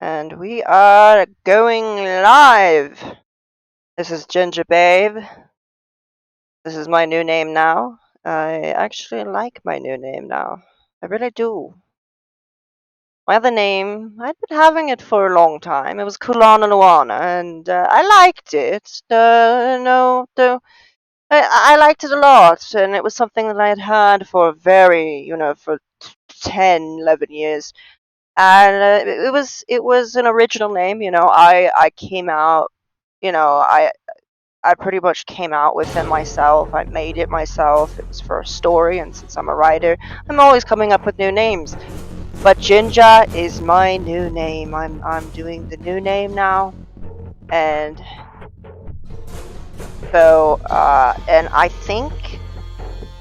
And we are going live. This is Ginger Babe. This is my new name now. I actually like my new name now. I really do. My other name, I'd been having it for a long time. It was Kulana Luana, and I liked it. I liked it a lot, and it was something that I had had for for 10, 11 years. And it was an original name. I came out. You know, I pretty much came out with it myself. I made it myself. It was for a story, and since I'm a writer, I'm always coming up with new names. But Jinja is my new name. I'm doing the new name now, and and I think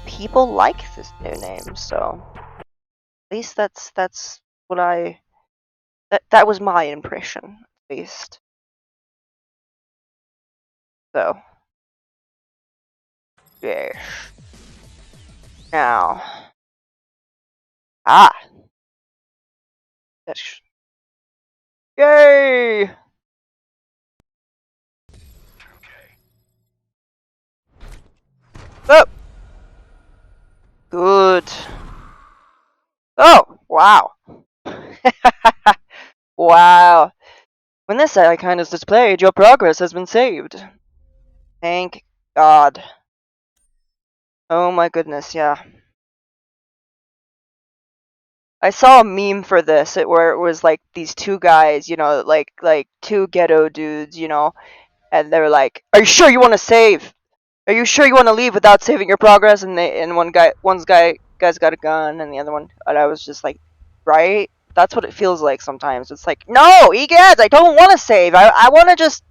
people like this new name. So at least that's what that was my impression, at least. So yeah. Now, ah, that's yay! Oh, good. Oh, wow. Wow. When this icon is displayed, your progress has been saved. Thank God. Oh my goodness, yeah. I saw a meme for this where it was like these two guys, like two ghetto dudes, and they were like, "Are you sure you want to save? Are you sure you want to leave without saving your progress?" And one's guy's got a gun, and the other one, and I was just like, right? That's what it feels like sometimes. It's like, no, egads, I don't want to save. I want to just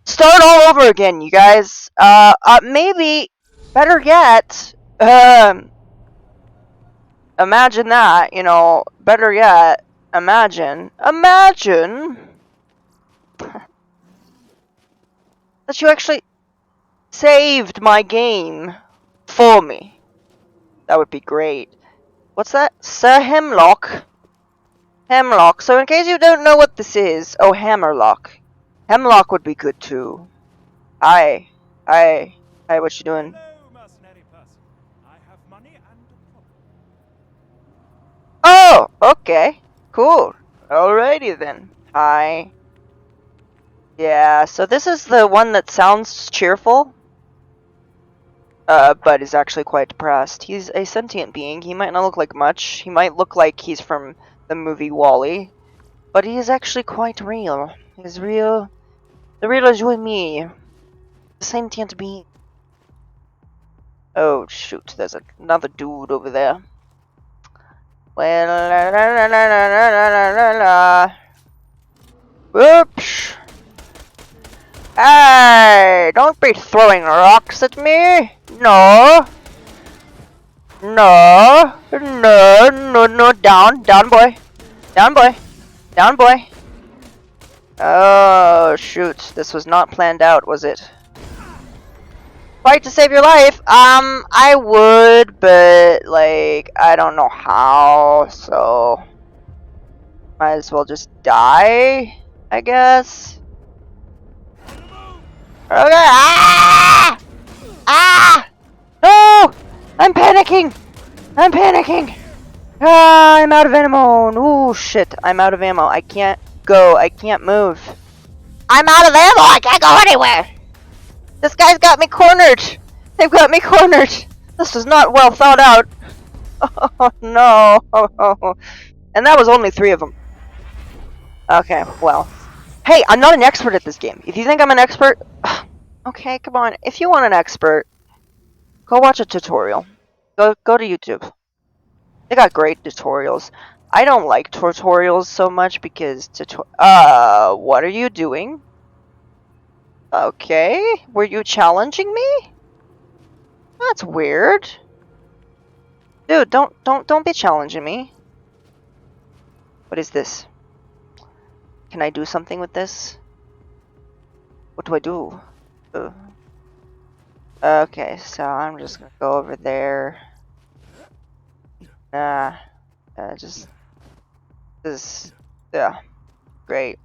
start all over again, you guys. Maybe better yet, imagine that. Better yet, imagine that you actually saved my game for me. That would be great. What's that? Sir Hemlock? Hemlock. So in case you don't know what this is, oh, Hammerlock. Hemlock would be good too. Hi. Hi. Hi, what you doing? Hello, mercenary person. I have money and a problem. Oh, okay. Cool. Alrighty then. Hi. Yeah, so this is the one that sounds cheerful, but is actually quite depressed. He's a sentient being. He might not look like much. He might look like he's from the movie WALL-E, but he is actually quite real. He's real. The real is you and me. The sentient being. Oh, shoot. There's another dude over there. Well, Oops. Hey, don't be throwing rocks at me. No. No. No, no, no. Down. Down, boy. Down, boy. Down, boy. Oh, shoot. This was not planned out, was it? Fight to save your life? I would, but, like, I don't know how, so... Might as well just die, I guess. Okay, ah! Ah! No! I'm panicking! I'm panicking! Ah, I'm out of ammo! Ooh, shit, I'm out of ammo. I can't go, I can't move. I'm out of ammo! I can't go anywhere! This guy's got me cornered! They've got me cornered! This is not well thought out. Oh, no. And that was only 3 of them. Okay, well. Hey, I'm not an expert at this game. If you think I'm an expert... Okay, come on. If you want an expert, go watch a tutorial. Go to YouTube. They got great tutorials. I don't like tutorials so much because what are you doing? Okay, were you challenging me? That's weird. Dude, don't be challenging me. What is this? Can I do something with this? What do I do? Okay, so I'm just gonna go over there. Just, yeah. Great.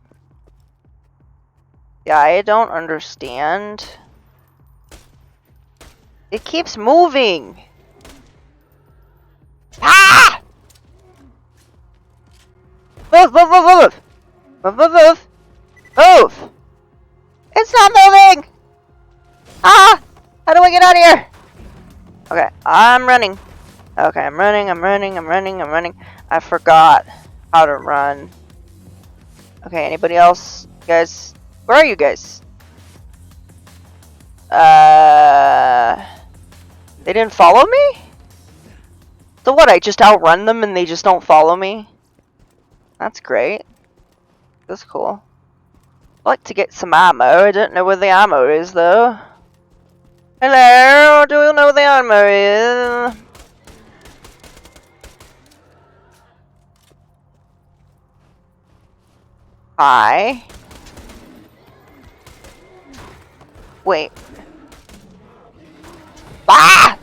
Yeah, I don't understand. It keeps moving! Ah! Move, move, move, move! Move, move, move! Move! It's not moving! Ah! How do I get out of here? Okay, I'm running. Okay, I'm running, I'm running, I'm running, I'm running. I forgot how to run. Okay, anybody else? You guys, where are you guys? They didn't follow me? So what, I just outrun them and they just don't follow me? That's great. That's cool. I'd like to get some ammo. I don't know where the ammo is, though. Hello? Do you know where the ammo is? Hi. Wait. Ah!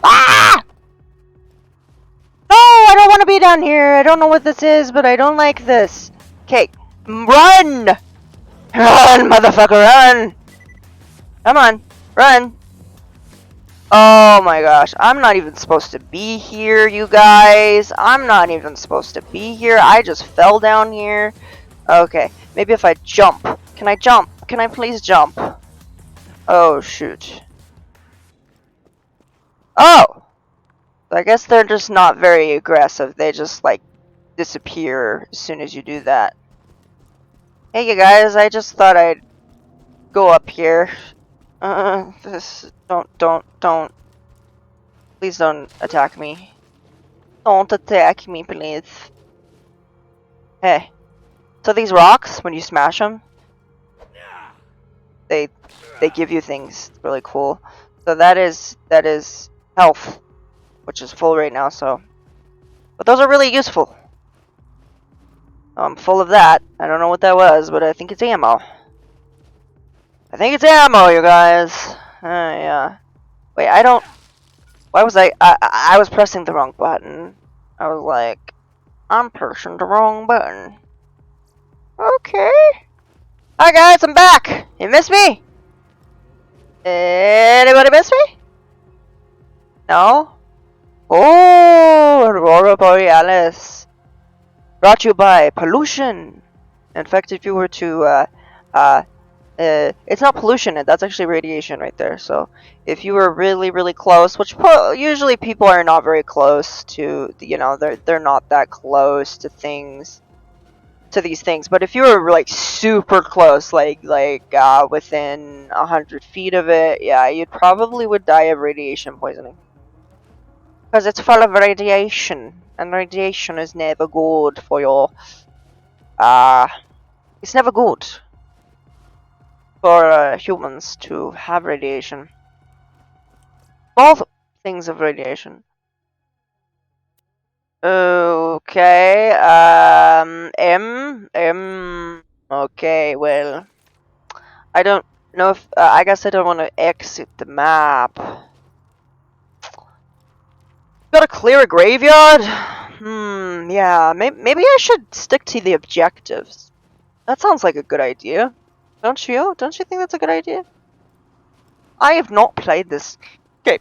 Ah! No, I don't want to be down here. I don't know what this is, but I don't like this. Okay, run! Run, motherfucker, run! Come on, run. Oh my gosh, I'm not even supposed to be here, you guys. I'm not even supposed to be here. I just fell down here. Okay, maybe if I jump. Can I jump? Can I please jump? Oh, shoot. Oh! I guess they're just not very aggressive. They just, like, disappear as soon as you do that. Hey, you guys, I just thought I'd go up here. Don't. Please don't attack me. Don't attack me, please. Hey. So these rocks, when you smash them, they give you things. It's really cool. So that is health, which is full right now, so. But those are really useful. I'm full of that. I don't know what that was, but I think it's ammo. I think it's ammo, you guys. Yeah. Wait, I don't. Why was I was pressing the wrong button. I was like, I'm pressing the wrong button. Okay. Hi guys, I'm back. You missed me? Anybody miss me? No? Oh, Aurora Borealis. Brought to you by pollution. In fact, if you were to, it's not pollution, that's actually radiation right there. So, if you were really, really close, which usually people are not very close to, you know, they're not that close to things, to these things. But if you were like super close, like within 100 feet of it, yeah, you probably would die of radiation poisoning. Because it's full of radiation, and radiation is never good for your, it's never good for humans to have radiation. Both things of radiation. Okay, okay, well, I don't know if, I guess I don't want to exit the map. Gotta clear a graveyard? Yeah, maybe I should stick to the objectives. That sounds like a good idea. Don't you? Don't you think that's a good idea? I have not played this game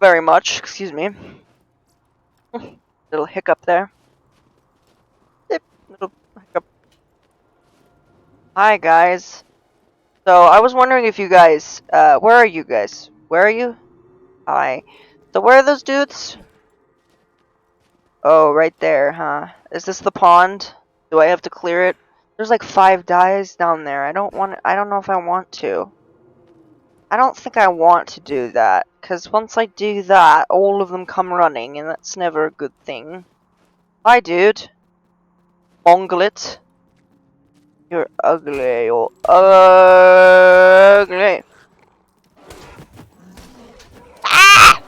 very much, excuse me. Little hiccup there. Little hiccup. Hi guys. So I was wondering if you guys, where are you guys? Where are you? Hi. So where are those dudes? Oh, right there, huh? Is this the pond? Do I have to clear it? There's like 5 guys down there. I don't know if I want to. I don't think I want to do that, because once I do that, all of them come running, and that's never a good thing. Hi, dude. Monglet. You're ugly. You're ugly. Ah!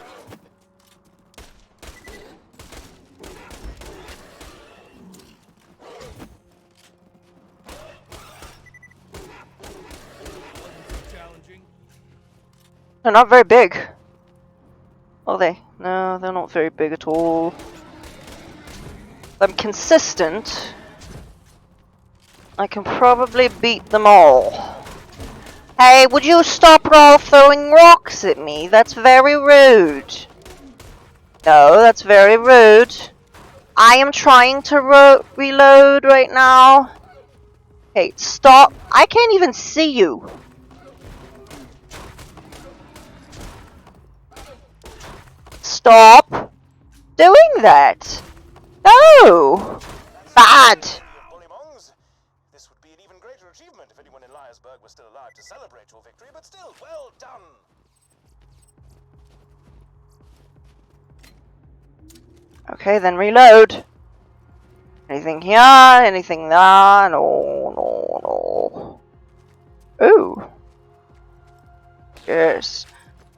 Challenging. They're not very big. Are they? No, they're not very big at all. I'm consistent. I can probably beat them all. Hey, would you stop throwing rocks at me? That's very rude. No, that's very rude. I am trying to reload right now. Hey, stop. I can't even see you. Stop doing that. No. Bad. This would be an even greater achievement if anyone in Liarsburg was still alive to celebrate your victory, but still, well done. Okay, then reload. Anything here? Anything there? No, no, no. Ooh. Yes.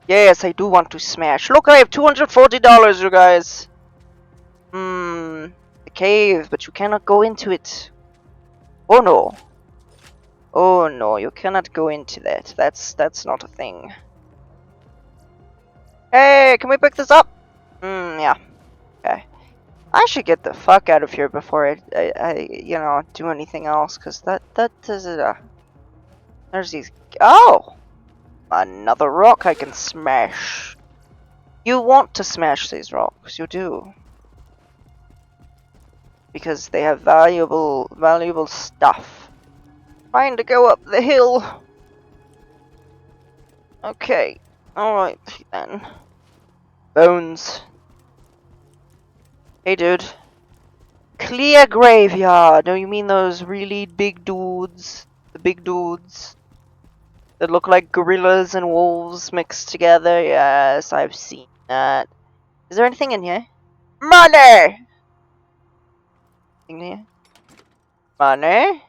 Yes, I do want to smash. Look, I have $240, you guys. The cave, but you cannot go into it. Oh no. Oh no, you cannot go into that. That's not a thing. Hey, can we pick this up? Yeah. Okay. I should get the fuck out of here before I you know, do anything else, cause that is there's these. Oh, another rock I can smash. You want to smash these rocks, you do, because they have valuable stuff. Trying to go up the hill. Okay, all right then. Bones. Hey, dude. Clear graveyard. Oh, you mean those really big dudes? The big dudes that look like gorillas and wolves mixed together? Yes, I've seen that. Is there anything in here? Money! In here? Money?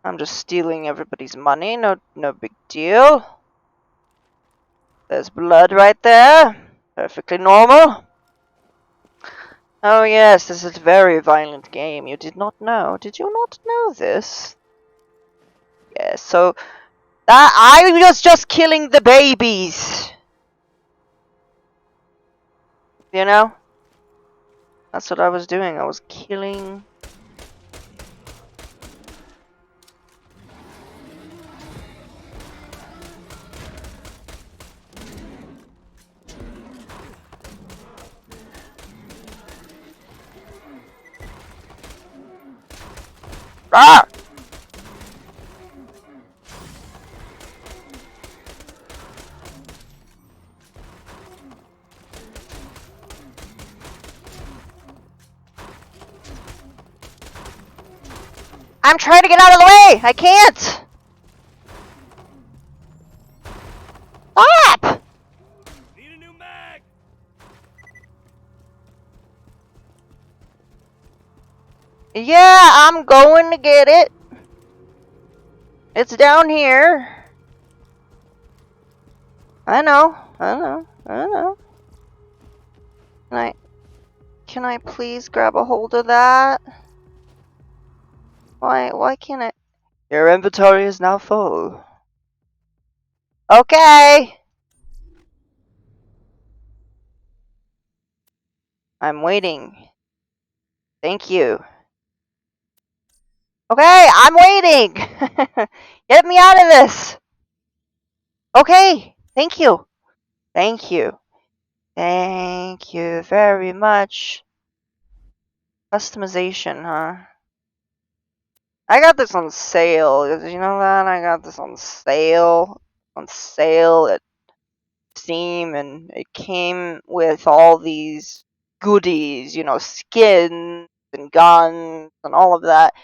I'm just stealing everybody's money. No big deal. There's blood right there. Perfectly normal. Oh yes, this is a very violent game. You did not know. Did you not know this? Yes, so that I was just killing the babies. You know? That's what I was doing. I was killing. Ah! I'm trying to get out of the way! I can't! Stop! Need a new mag! Yeah, I'm going to get it. It's down here. I know. Can I please grab a hold of that? Why can't I? Your inventory is now full. Okay. I'm waiting. Thank you. Okay, I'm waiting. Get me out of this. Okay, thank you. Thank you. Thank you very much. Customization, huh? I got this on sale. Did you know that? I got this on sale. On sale at Steam, and it came with all these goodies, you know, skins and guns and all of that.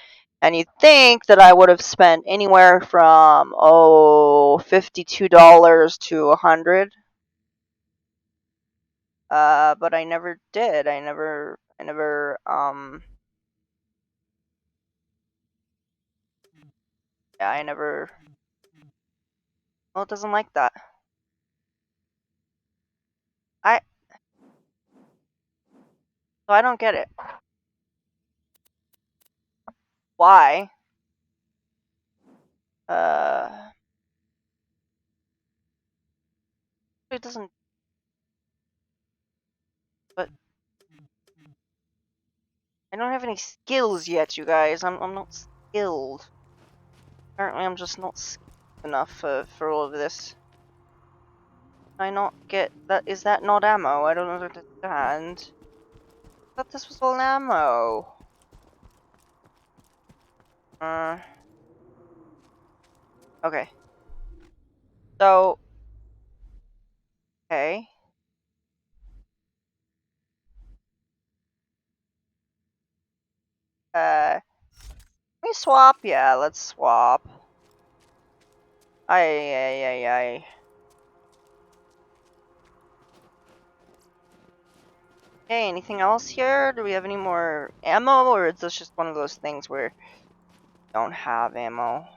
And you'd think that I would have spent anywhere from $52 to $100. But I never did. I never yeah, I never. Well, it doesn't like that. I So I don't get it. Why? Uh, It doesn't. But I don't have any skills yet, you guys. I'm not skilled. Apparently, I'm just not skilled enough for all of this. Can I not get that? Is that not ammo? I don't understand. I thought this was all ammo. Okay. So. Okay. Can we swap? Yeah, let's swap. Ay. Okay, anything else here? Do we have any more ammo, or is this just one of those things where we don't have ammo?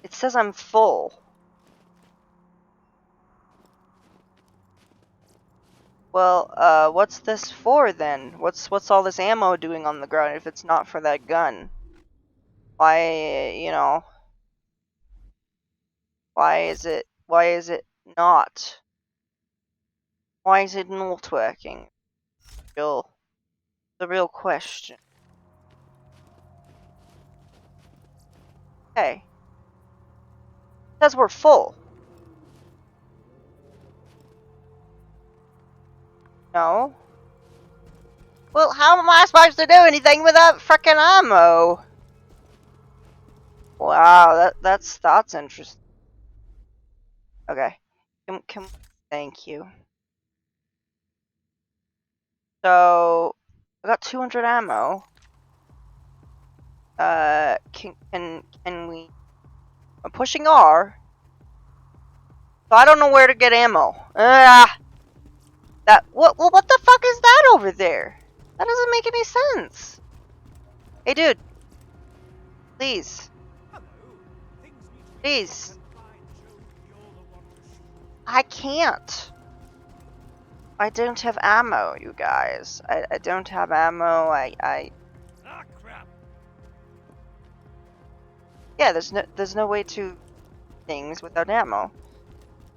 It says I'm full. Well, what's this for then? What's all this ammo doing on the ground if it's not for that gun? Why, you know, why is it not? Why is it not working? The real question. Okay. It says we're full. No. Well, how am I supposed to do anything without frickin' ammo? Wow, that's interesting. Okay. Thank you. So I got 200 ammo. Can we? I'm pushing R. So I don't know where to get ammo. What the fuck is that over there? That doesn't make any sense. Hey, dude. Please. Hello. Things need to be Please. fine, Joe. You're the one to shoot. I can't. I don't have ammo, you guys. I don't have ammo. Ah, crap. Yeah, there's no way to things without ammo.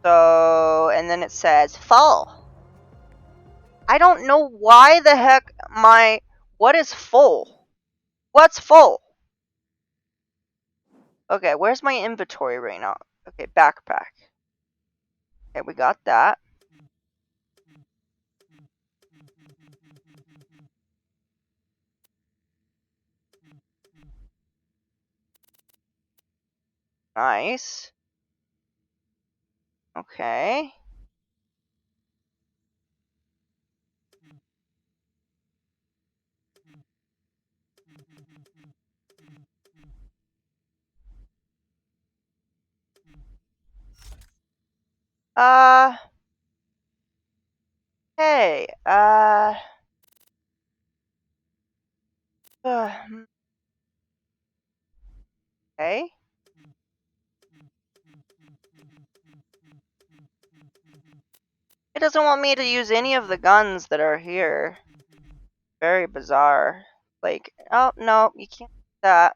So, and then it says full. I don't know why the heck what is full? What's full? Okay, where's my inventory right now? Okay, backpack. Okay, we got that. Nice. Okay. Hey, okay. It doesn't want me to use any of the guns that are here. Very bizarre. Like, oh, no, you can't do that.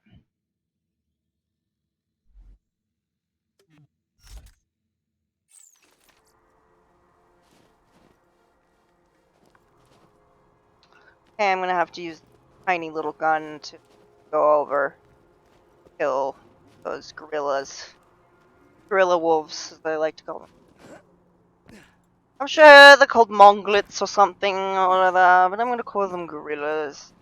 Okay, I'm gonna have to use a tiny little gun to go over, kill those gorillas. Gorilla wolves, as they like to call them. I'm sure they're called monglets or something or other, but I'm gonna call them gorillas.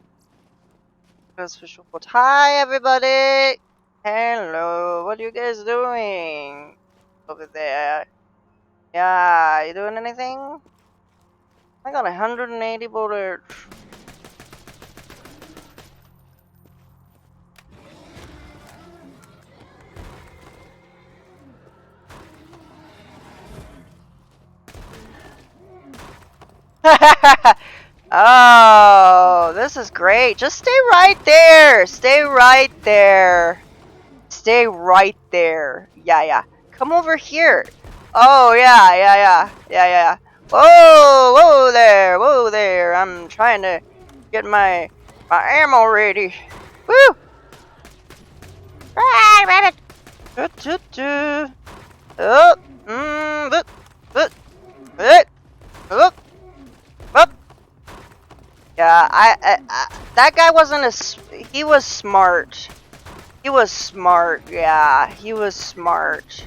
That's for sure. But hi, everybody! Hello, what are you guys doing over there? Yeah, you doing anything? I got 180 bullets. Oh, this is great. Just stay right there. Stay right there. Stay right there. Yeah. Come over here. Oh, yeah. Whoa there. I'm trying to get my ammo ready. Woo! Yeah, that guy wasn't he was smart. He was smart, yeah, he was smart.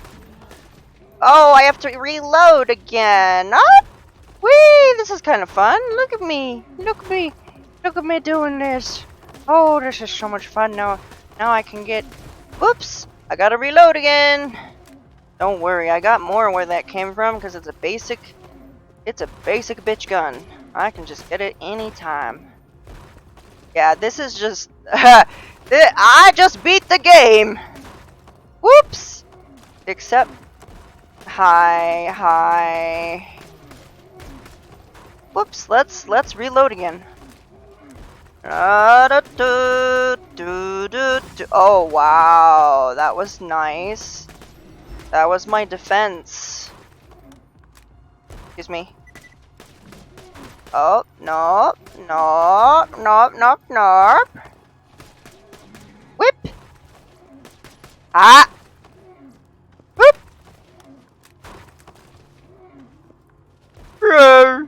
Oh, I have to reload again. Oh, whee, this is kind of fun. Look at me, look at me, look at me doing this. Oh, this is so much fun now. Now I can get, whoops, I gotta reload again. Don't worry, I got more where that came from because it's a basic bitch gun. I can just get it anytime. Yeah, this is just... I just beat the game! Whoops! Except... Hi. Whoops, let's reload again. Oh, wow. That was nice. That was my defense. Excuse me. Oh, no. Whip! Ah! Whip! Roar!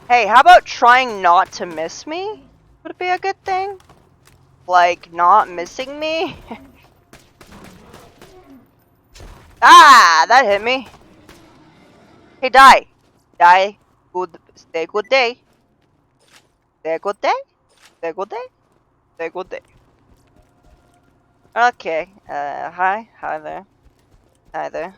Hey, how about trying not to miss me? Would it be a good thing? Like, not missing me? Ah! That hit me. Hey, die. Die. Good. Stay good day. Stay good day. Stay good day. Stay good day. Okay. Hi. Hi there. Hi there.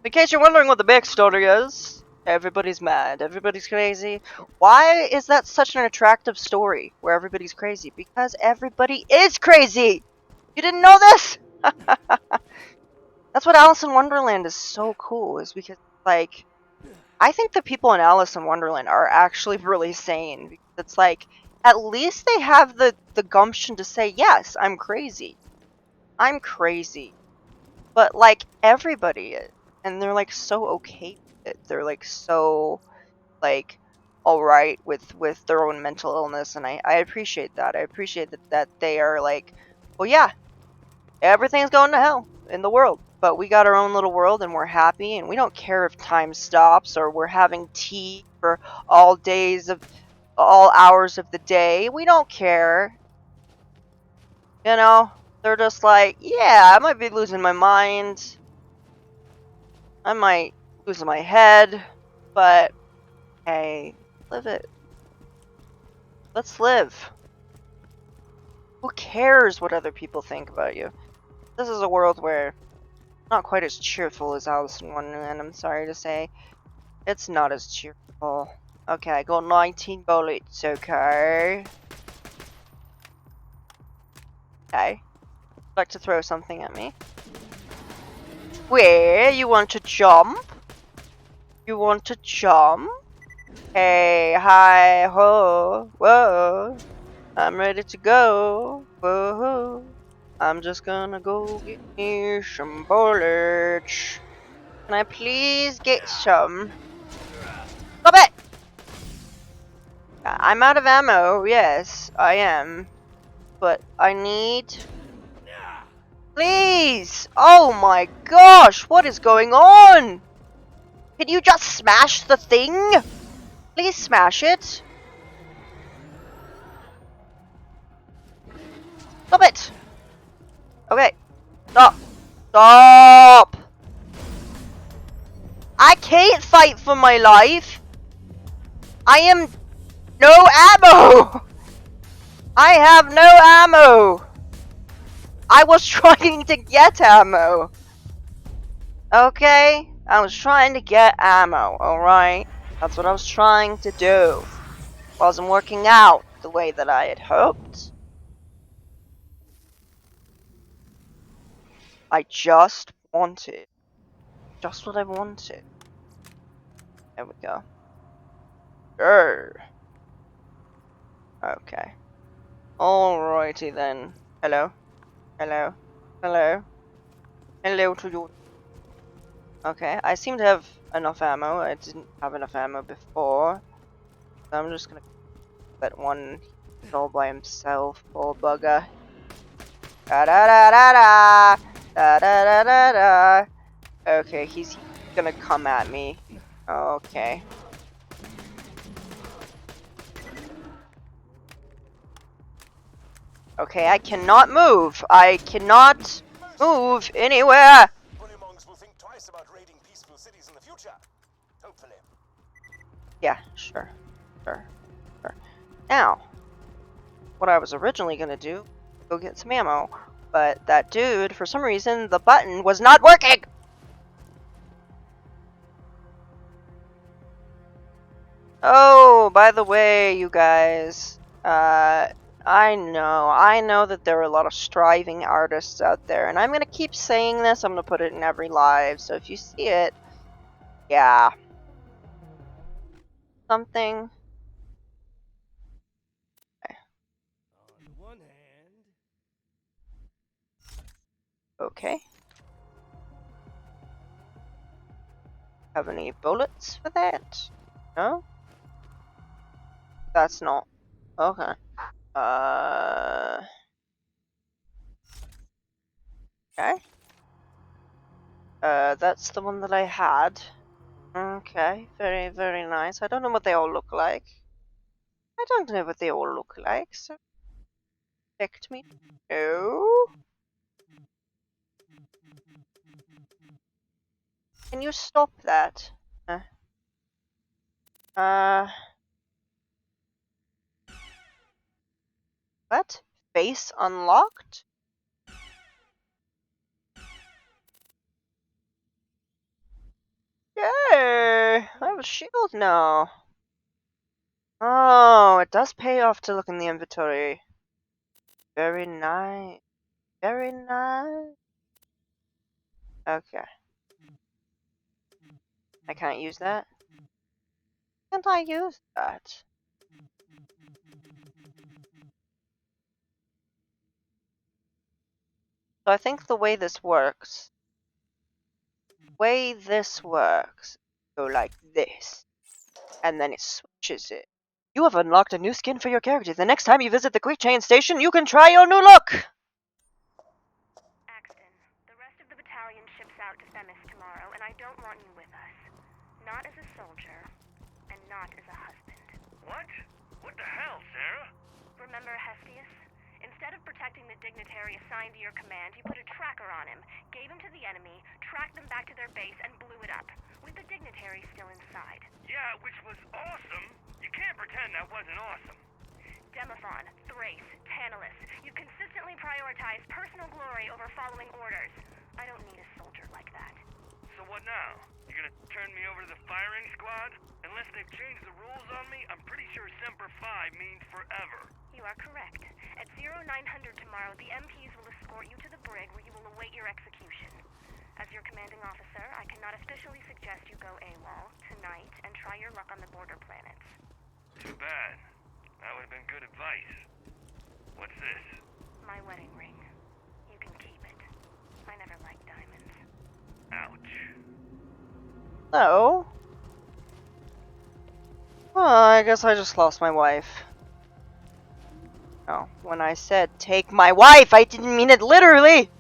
In case you're wondering what the backstory is, everybody's mad. Everybody's crazy. Why is that such an attractive story where everybody's crazy? Because everybody is crazy! You didn't know this? That's what Alice in Wonderland is so cool, is because, like, I think the people in Alice in Wonderland are actually really sane. Because it's like, at least they have the gumption to say, yes, I'm crazy. I'm crazy. But, like, everybody is. And they're, like, so okay with it. They're, like, so, like, alright with their own mental illness. And I appreciate that. I appreciate that they are, like, well, yeah, everything's going to hell in the world. But we got our own little world and we're happy. And we don't care if time stops or we're having tea for all hours of the day. We don't care. You know? They're just like, yeah, I might be losing my mind. I might lose my head, but hey, live it. Let's live. Who cares what other people think about you? This is a world where not quite as cheerful as Alice in Wonderland, I'm sorry to say. It's not as cheerful. Okay, I got 19 bullets, okay. Okay. Like to throw something at me. Where? You want to jump? You want to jump? Hey, hi, ho, whoa. I'm ready to go. Whoa. I'm just gonna go get me some bullets. Can I please get some? Stop it! I'm out of ammo, yes, I am. But I need... Please! Oh my gosh, what is going on? Can you just smash the thing? Please smash it. Stop it! Okay. Stop. Stop! I can't fight for my life. I am no ammo. I have no ammo. I was trying to get ammo. Okay? I was trying to get ammo, alright? That's what I was trying to do. Wasn't working out the way that I had hoped. I just wanted. Just what I wanted. There we go. Okay. Alrighty then. Hello? Hello? Hello? Hello to you. Okay, I seem to have enough ammo. I didn't have enough ammo before. So I'm just gonna let one all by himself, poor bugger. Da da da da da da da da da da. Okay, he's gonna come at me. Okay. Okay, I cannot move. I cannot move anywhere. Bullywongs will think twice about raiding peaceful cities in the future. Hopefully. Yeah, sure. Now, what I was originally gonna do, go get some ammo, but that dude, for some reason, the button was not working! Oh, by the way, you guys, I know that there are a lot of striving artists out there, and I'm gonna keep saying this, I'm gonna put it in every live, so if you see it, yeah. Something. On one hand, Okay. Have any bullets for that? No? That's not. Okay. Okay. That's the one that I had. Okay, very, very nice. I don't know what they all look like. I don't know what they all look like, so expect me. No. Can you stop that? What? Face unlocked? Yay! I have a shield now. Oh, it does pay off to look in the inventory. Very nice. Very nice. Okay. I can't use that? Can't I use that? So I think the way this works, go like this, and then it switches it. You have unlocked a new skin for your character. The next time you visit the Quick Chain Station, you can try your new look! Axton, the rest of the battalion ships out to Themis tomorrow, and I don't want you with us. Not as a soldier, and not as a husband. What? What the hell, Sarah? Remember Hestius? Instead of protecting the dignitary assigned to your command, you put a tracker on him, gave him to the enemy, tracked them back to their base, and blew it up, with the dignitary still inside. Yeah, which was awesome. You can't pretend that wasn't awesome. Demophon, Thrace, Tantalus, you consistently prioritize personal glory over following orders. I don't need a soldier like that. So what now? You gonna turn me over to the firing squad? Unless they've changed the rules on me, I'm pretty sure Semper Fi means forever. You are correct. At 0900 tomorrow, the MPs will escort you to the brig where you will await your execution. As your commanding officer, I cannot officially suggest you go AWOL tonight and try your luck on the border planets. Too bad. That would have been good advice. What's this? My wedding ring. You can keep it. I never liked diamonds. Ouch. So... well, I guess I just lost my wife. Oh, when I said take my wife, I didn't mean it literally!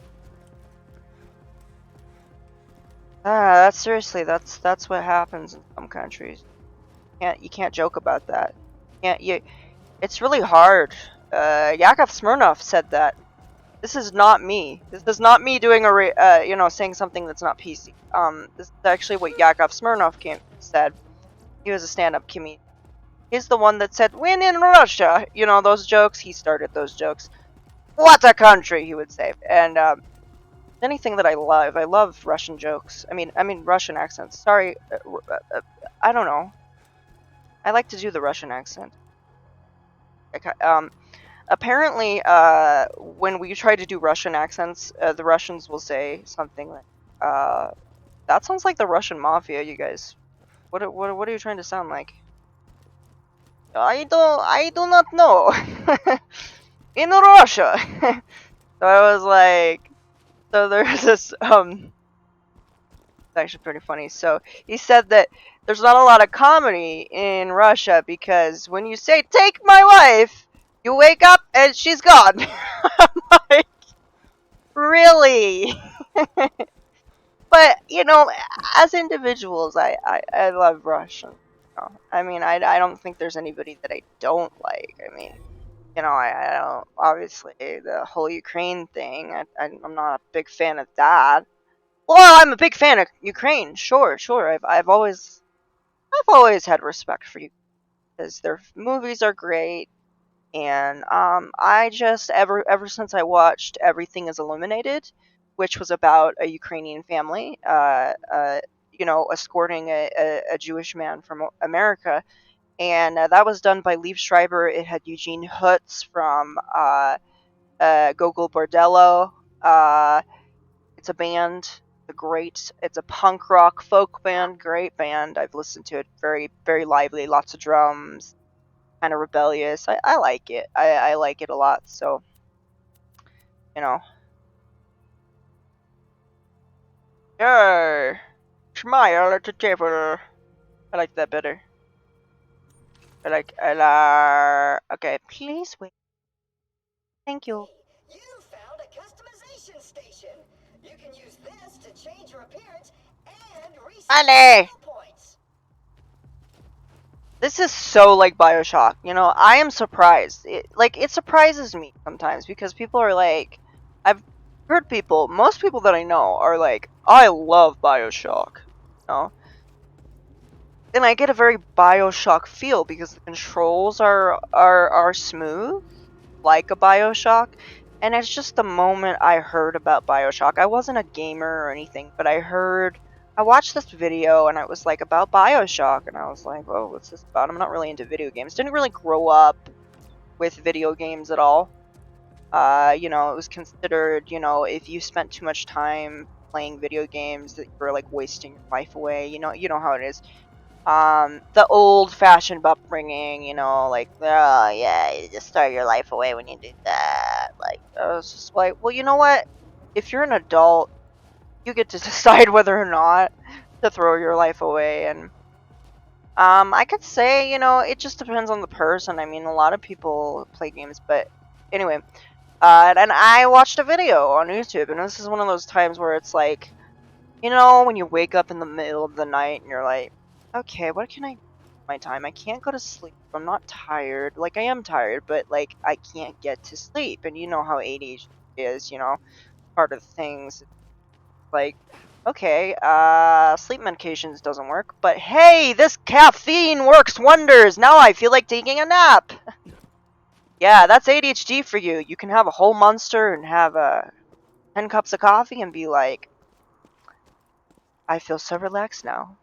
That's seriously, that's what happens in some countries. You can't joke about that. It's really hard. Yakov Smirnov said that. This is not me. This is not me doing saying something that's not PC. This is actually what Yakov Smirnov said. He was a stand-up comedian. He's the one that said, "Win in Russia." You know, those jokes. He started those jokes. What a country, he would say. And anything that I love Russian jokes. I mean Russian accents. Sorry, I don't know. I like to do the Russian accent. Apparently, when we try to do Russian accents, the Russians will say something like, "That sounds like the Russian mafia, you guys. What are you trying to sound like?" I do not know. In Russia. So I was like, so there's this, it's actually pretty funny. So he said that there's not a lot of comedy in Russia because when you say, "Take my wife," you wake up and she's gone. I'm like, really? But But you know, as individuals, I love Russian. You know? I mean, I don't think there's anybody that I don't like. I mean, you know, I don't obviously the whole Ukraine thing. I'm not a big fan of that. Well, I'm a big fan of Ukraine. Sure, sure. I've always had respect for you because their movies are great. And I just ever since I watched Everything Is Illuminated, which was about a Ukrainian family, you know, escorting a Jewish man from America, and that was done by Liev Schreiber. It had Eugene Hutz from Gogol Bordello. It's a band, it's a punk rock folk band, great band. I've listened to it, very lively, lots of drums, kind of rebellious. I like it. I like it a lot. So, you know, sure, smile at the table. I like that better. Okay, please wait. Thank you. You found a customization station. You can use this to change your appearance and reset Honey! skill points. This is so like BioShock. You know, I am surprised. It surprises me sometimes because people are like, I've heard most people that I know are like, I love BioShock. You know? And I get a very BioShock feel because the controls are smooth, like a BioShock. And it's just the moment I heard about BioShock. I wasn't a gamer or anything, but I watched this video and it was like about BioShock, and I was like, "Whoa, what's this about?" I'm not really into video games. Didn't really grow up with video games at all. You know, it was considered, you know, if you spent too much time playing video games, that you were like wasting your life away. You know how it is. The old-fashioned upbringing, you know, like, oh yeah, you just start your life away when you do that. Like, I was just like, well, you know what? If you're an adult, you get to decide whether or not to throw your life away. And I could say, you know, it just depends on the person. I mean, a lot of people play games, but anyway. And I watched a video on YouTube, and this is one of those times where it's like, you know, when you wake up in the middle of the night and you're like, okay, what can I do with my time? I can't go to sleep. I'm not tired. Like, I am tired, but like, I can't get to sleep. And you know how ADHD is, you know, part of things. Like, okay, sleep medications doesn't work, but hey, this caffeine works wonders. Now I feel like taking a nap. Yeah, that's ADHD for you. You can have a whole Monster and have 10 cups of coffee and be like, I feel so relaxed now.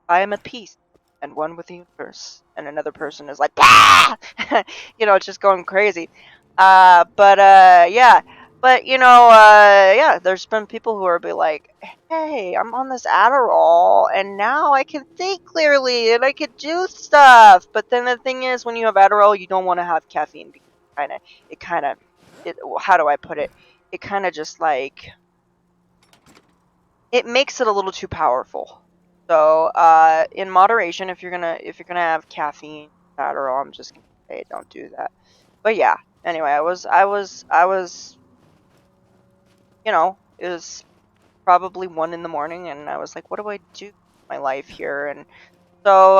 I am at peace and one with the universe. And another person is like, ah! You know, it's just going crazy. Yeah. But, you know, yeah, there's been people who are be like, hey, I'm on this Adderall, and now I can think clearly, and I can do stuff. But then the thing is, when you have Adderall, you don't want to have caffeine. Because how do I put it? It kind of just like, it makes it a little too powerful. So, in moderation, if you're gonna have caffeine, Adderall, I'm just gonna say don't do that. But yeah, anyway, I was, you know, it was probably 1 in the morning, and I was like, what do I do with my life here? And so,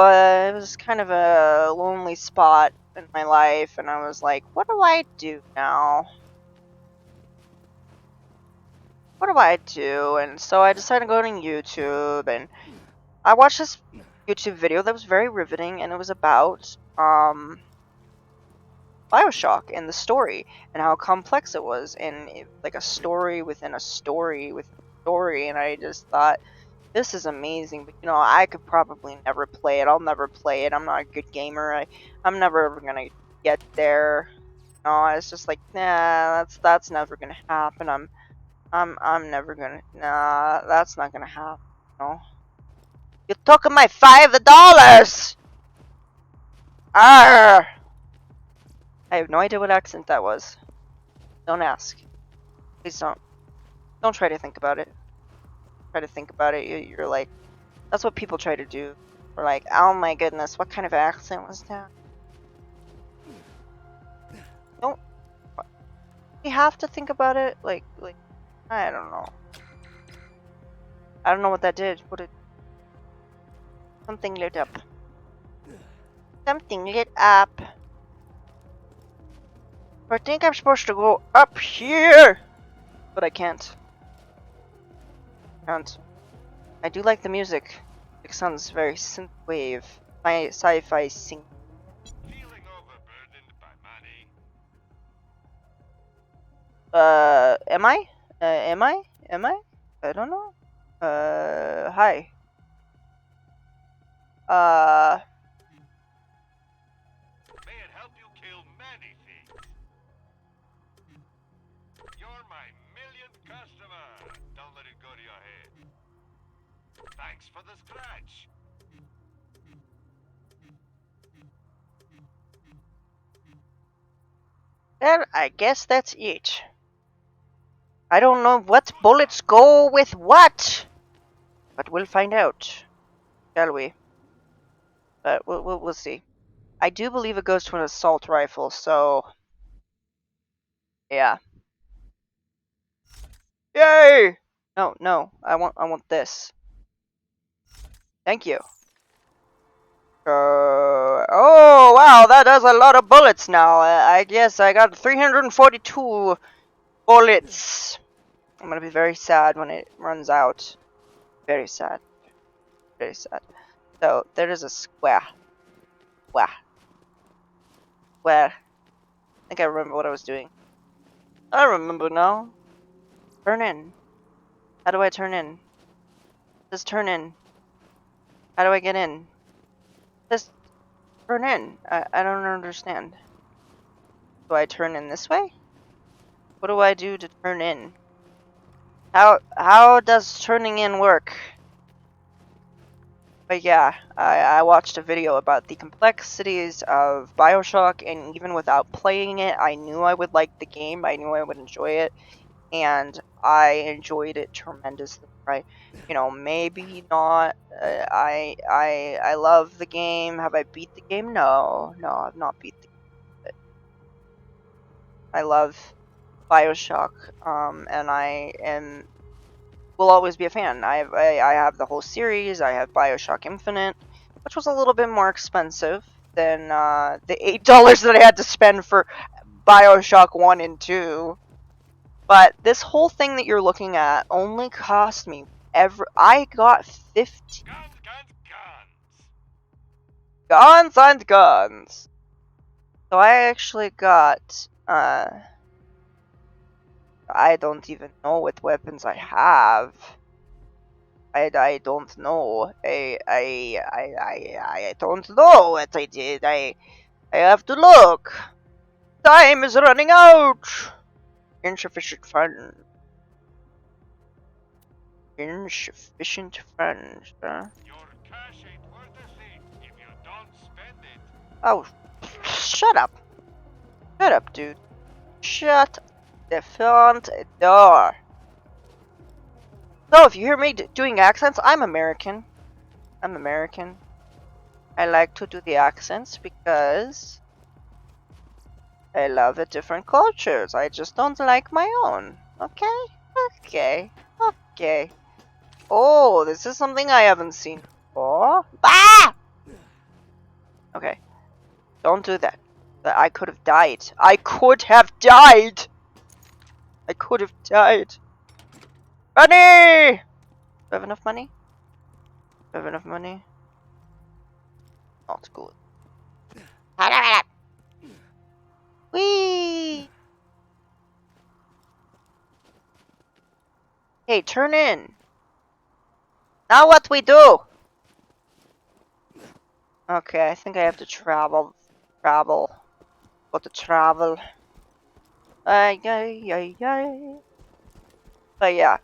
it was kind of a lonely spot in my life, and I was like, what do I do now? What do I do? And so I decided to go to YouTube, and I watched this YouTube video that was very riveting, and it was about BioShock and the story and how complex it was, and like a story within a story within a story. And I just thought, this is amazing. But you know, I could probably never play it. I'll never play it. I'm not a good gamer. I'm never ever gonna get there. No, it's just like, nah, that's never gonna happen. I'm never gonna, nah, that's not gonna happen. No. You took my $5! Arr! I have no idea what accent that was. Don't ask. Please don't. Don't try to think about it. Try to think about it. You're like, that's what people try to do. We're like, oh my goodness, what kind of accent was that? Don't. You have to think about it. Like, I don't know. I don't know what that did. What did... Something lit up. Something lit up. I think I'm supposed to go up here, but I can't. Can't. I do like the music. It sounds very synthwave, sci-fi sing. Feeling overburdened by money? Am I? Am I? Am I? I don't know. Hi. May it help you kill many things. You're my millionth customer. Don't let it go to your head. Thanks for the scratch. Well, I guess that's it. I don't know what bullets go with what, but we'll find out, shall we? But we'll see. I do believe it goes to an assault rifle, so yeah. Yay! No, I want this. Thank you. Oh wow, that does a lot of bullets now. I guess I got 342 bullets. I'm gonna be very sad when it runs out. Very sad. Very sad. So there is a square. Square. Square. I think I remember what I was doing. I remember now. Turn in. How do I turn in? Just turn in. How do I get in? Just turn in. I don't understand. Do I turn in this way? What do I do to turn in? How does turning in work? But yeah, I watched a video about the complexities of BioShock, and even without playing it, I knew I would like the game. I knew I would enjoy it, and I enjoyed it tremendously. Right? You know, maybe not. I love the game. Have I beat the game? No, I've not beat the game. But I love BioShock, and will always be a fan. I have the whole series. I have BioShock Infinite, which was a little bit more expensive than the $8 that I had to spend for BioShock 1 and 2. But this whole thing that you're looking at only cost me I got 50 Guns. and guns. So I actually got I don't even know what weapons I have. I don't know. I don't know what I did. I have to look. Time is running out. Insufficient funds. Insufficient funds. Your cash ain't worth a thing if you don't spend it. Oh, shut up. Shut up, dude. Shut the front door. So, if you hear me doing accents, I'm American. I'm American. I like to do the accents because I love the different cultures. I just don't like my own. Okay? Okay. Okay. Oh, this is something I haven't seen before. Ah! Okay. Don't do that. I could have died. I could have died! I could have died. Money! Do I have enough money? Do I have enough money? Not good. Whee! Hey, turn in. Now what we do? Okay, I think I have to travel. Go to travel. But yeah.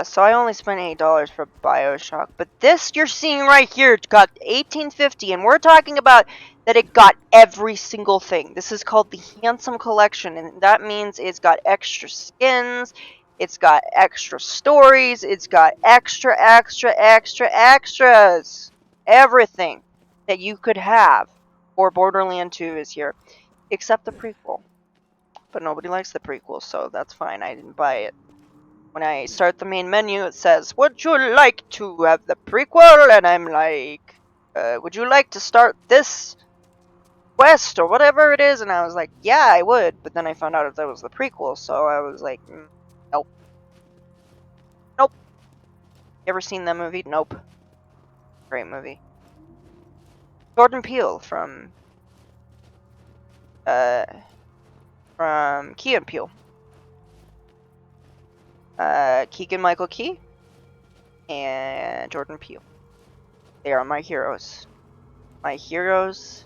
So I only spent $8 for BioShock, but this you're seeing right here got $18.50, and we're talking about that it got every single thing. This is called the Handsome Collection, and that means it's got extra skins, it's got extra stories, it's got extras. Everything that you could have for Borderlands 2 is here, except the prequel. But nobody likes the prequel, so that's fine. I didn't buy it. when I start the main menu, it says, "Would you like to have the prequel?" And I'm like, "Would you like to start this quest or whatever it is?" And I was like, "Yeah, I would." But then I found out that was the prequel, so I was like, "Nope, nope." You ever seen that movie? Nope. Great movie. Jordan Peele from Key and Peele. Keegan-Michael Key and Jordan Peele. They are my heroes. My heroes.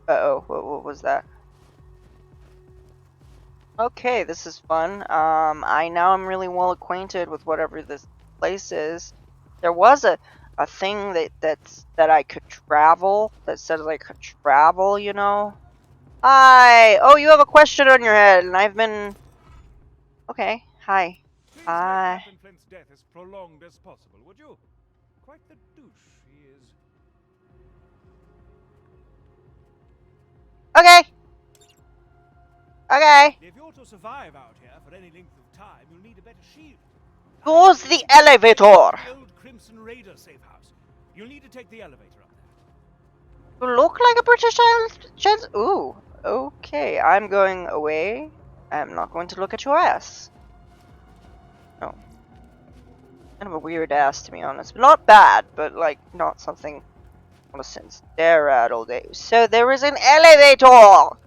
Uh-oh, what was that? Okay, this is fun. I now am really well acquainted with whatever this place is. There was a thing that I could travel, that says I could travel, you know? Hi! Oh, you have a question on your head, and I've been... Okay, hi. Please make Hi. Captain Flint's death as prolonged as possible, would you? Quite the douche he is. Okay! Okay! If you're to survive out here for any length of time, you'll need a better shield. Goes the elevator! The old Crimson Raider safe house. You'll need to take the elevator up there. You look like a British chance. Ooh, okay. I'm going away. I'm not going to look at your ass. No. Kind of a weird ass, to be honest. Not bad, but like, not something I want to sit and stare at all day. So there is an elevator!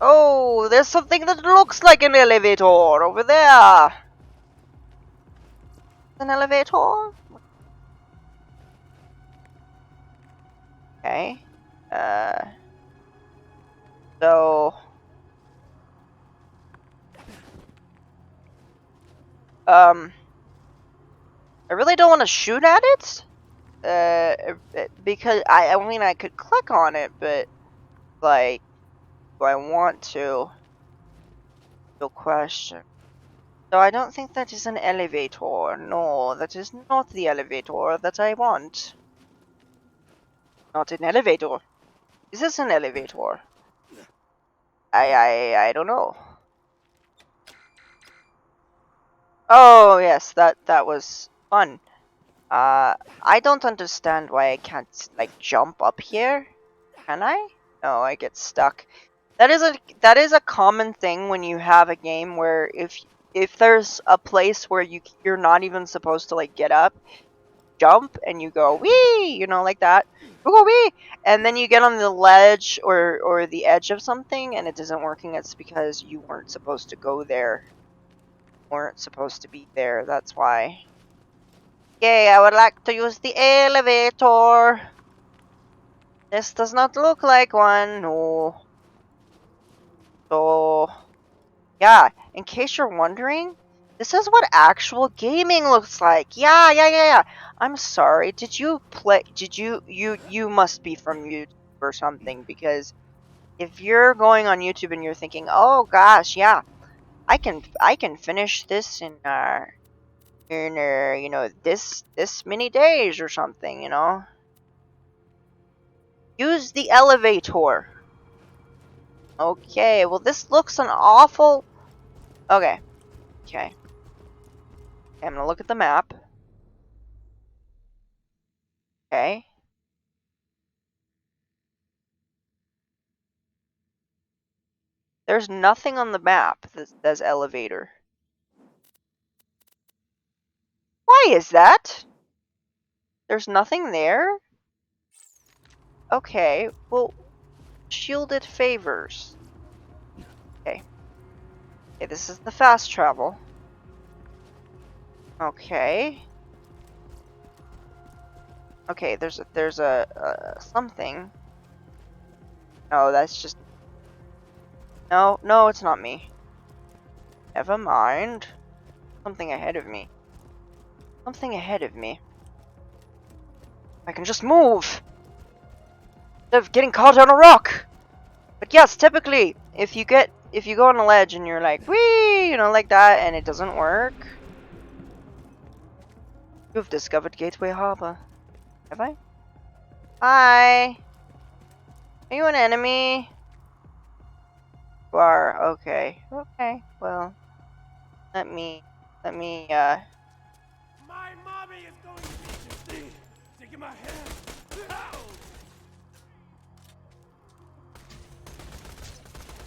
Oh, there's something that looks like an elevator over there. An elevator? Okay. So... I really don't want to shoot at it. Because I mean, I could click on it, but like, do I want to? No question. So I don't think that is an elevator. No, that is not the elevator that I want. Not an elevator. Is this an elevator? I don't know. Oh yes, that was fun. I don't understand why I can't like jump up here. Can I? No, I get stuck. That is a common thing when you have a game where if there's a place where you're not even supposed to like get up, jump and you go wee, you know, like that. You go wee, and then you get on the ledge or the edge of something and it isn't working. It's because you weren't supposed to go there. Weren't supposed to be there. That's why. Okay, I would like to use the elevator. This does not look like one. No. So, yeah, in case you're wondering, this is what actual gaming looks like. Yeah. I'm sorry. Did you play? Did you must be from YouTube or something, because if you're going on YouTube and you're thinking, "Oh gosh, yeah, I can finish this in you know, this many days or something," you know. Use the elevator. Okay, well this looks an awful... Okay. I'm gonna look at the map. Okay. There's nothing on the map that says elevator. Why is that? There's nothing there? Okay, well, shielded favors. Okay. Okay, this is the fast travel. Okay. Okay, there's a something. No, that's just... No, it's not me. Never mind. Something ahead of me. Something ahead of me. I can just move! Instead of getting caught on a rock! But yes, typically, if you go on a ledge and you're like, whee, you know, like that, and it doesn't work, you've discovered Gateway Harbor. Have I? Hi! Are you an enemy? You are, okay. Okay, well, let me, My mommy is going to be interested. Taking my hand.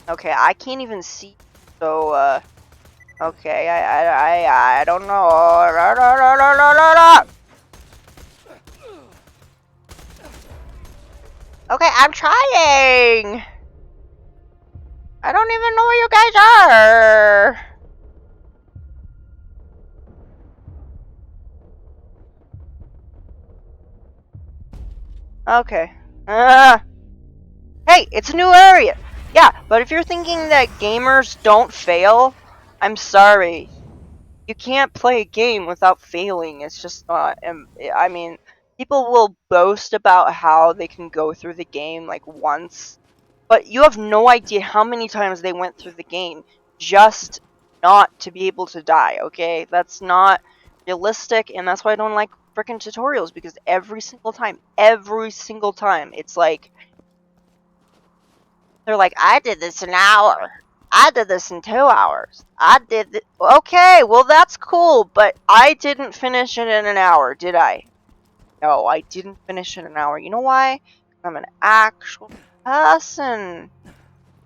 okay, I can't even see, so, okay, I don't know. Okay, I'm trying! I don't even know where you guys are! Okay. Hey, it's a new area! Yeah, but if you're thinking that gamers don't fail, I'm sorry. You can't play a game without failing. It's just not. I mean, people will boast about how they can go through the game like once, but you have no idea how many times they went through the game just not to be able to die, okay? That's not realistic, and that's why I don't like freaking tutorials, because every single time, it's like, they're like, I did this in an hour. I did this in 2 hours. I did it. Okay, well, that's cool, but I didn't finish it in an hour, did I? No, I didn't finish it in an hour. You know why? I'm an actual person.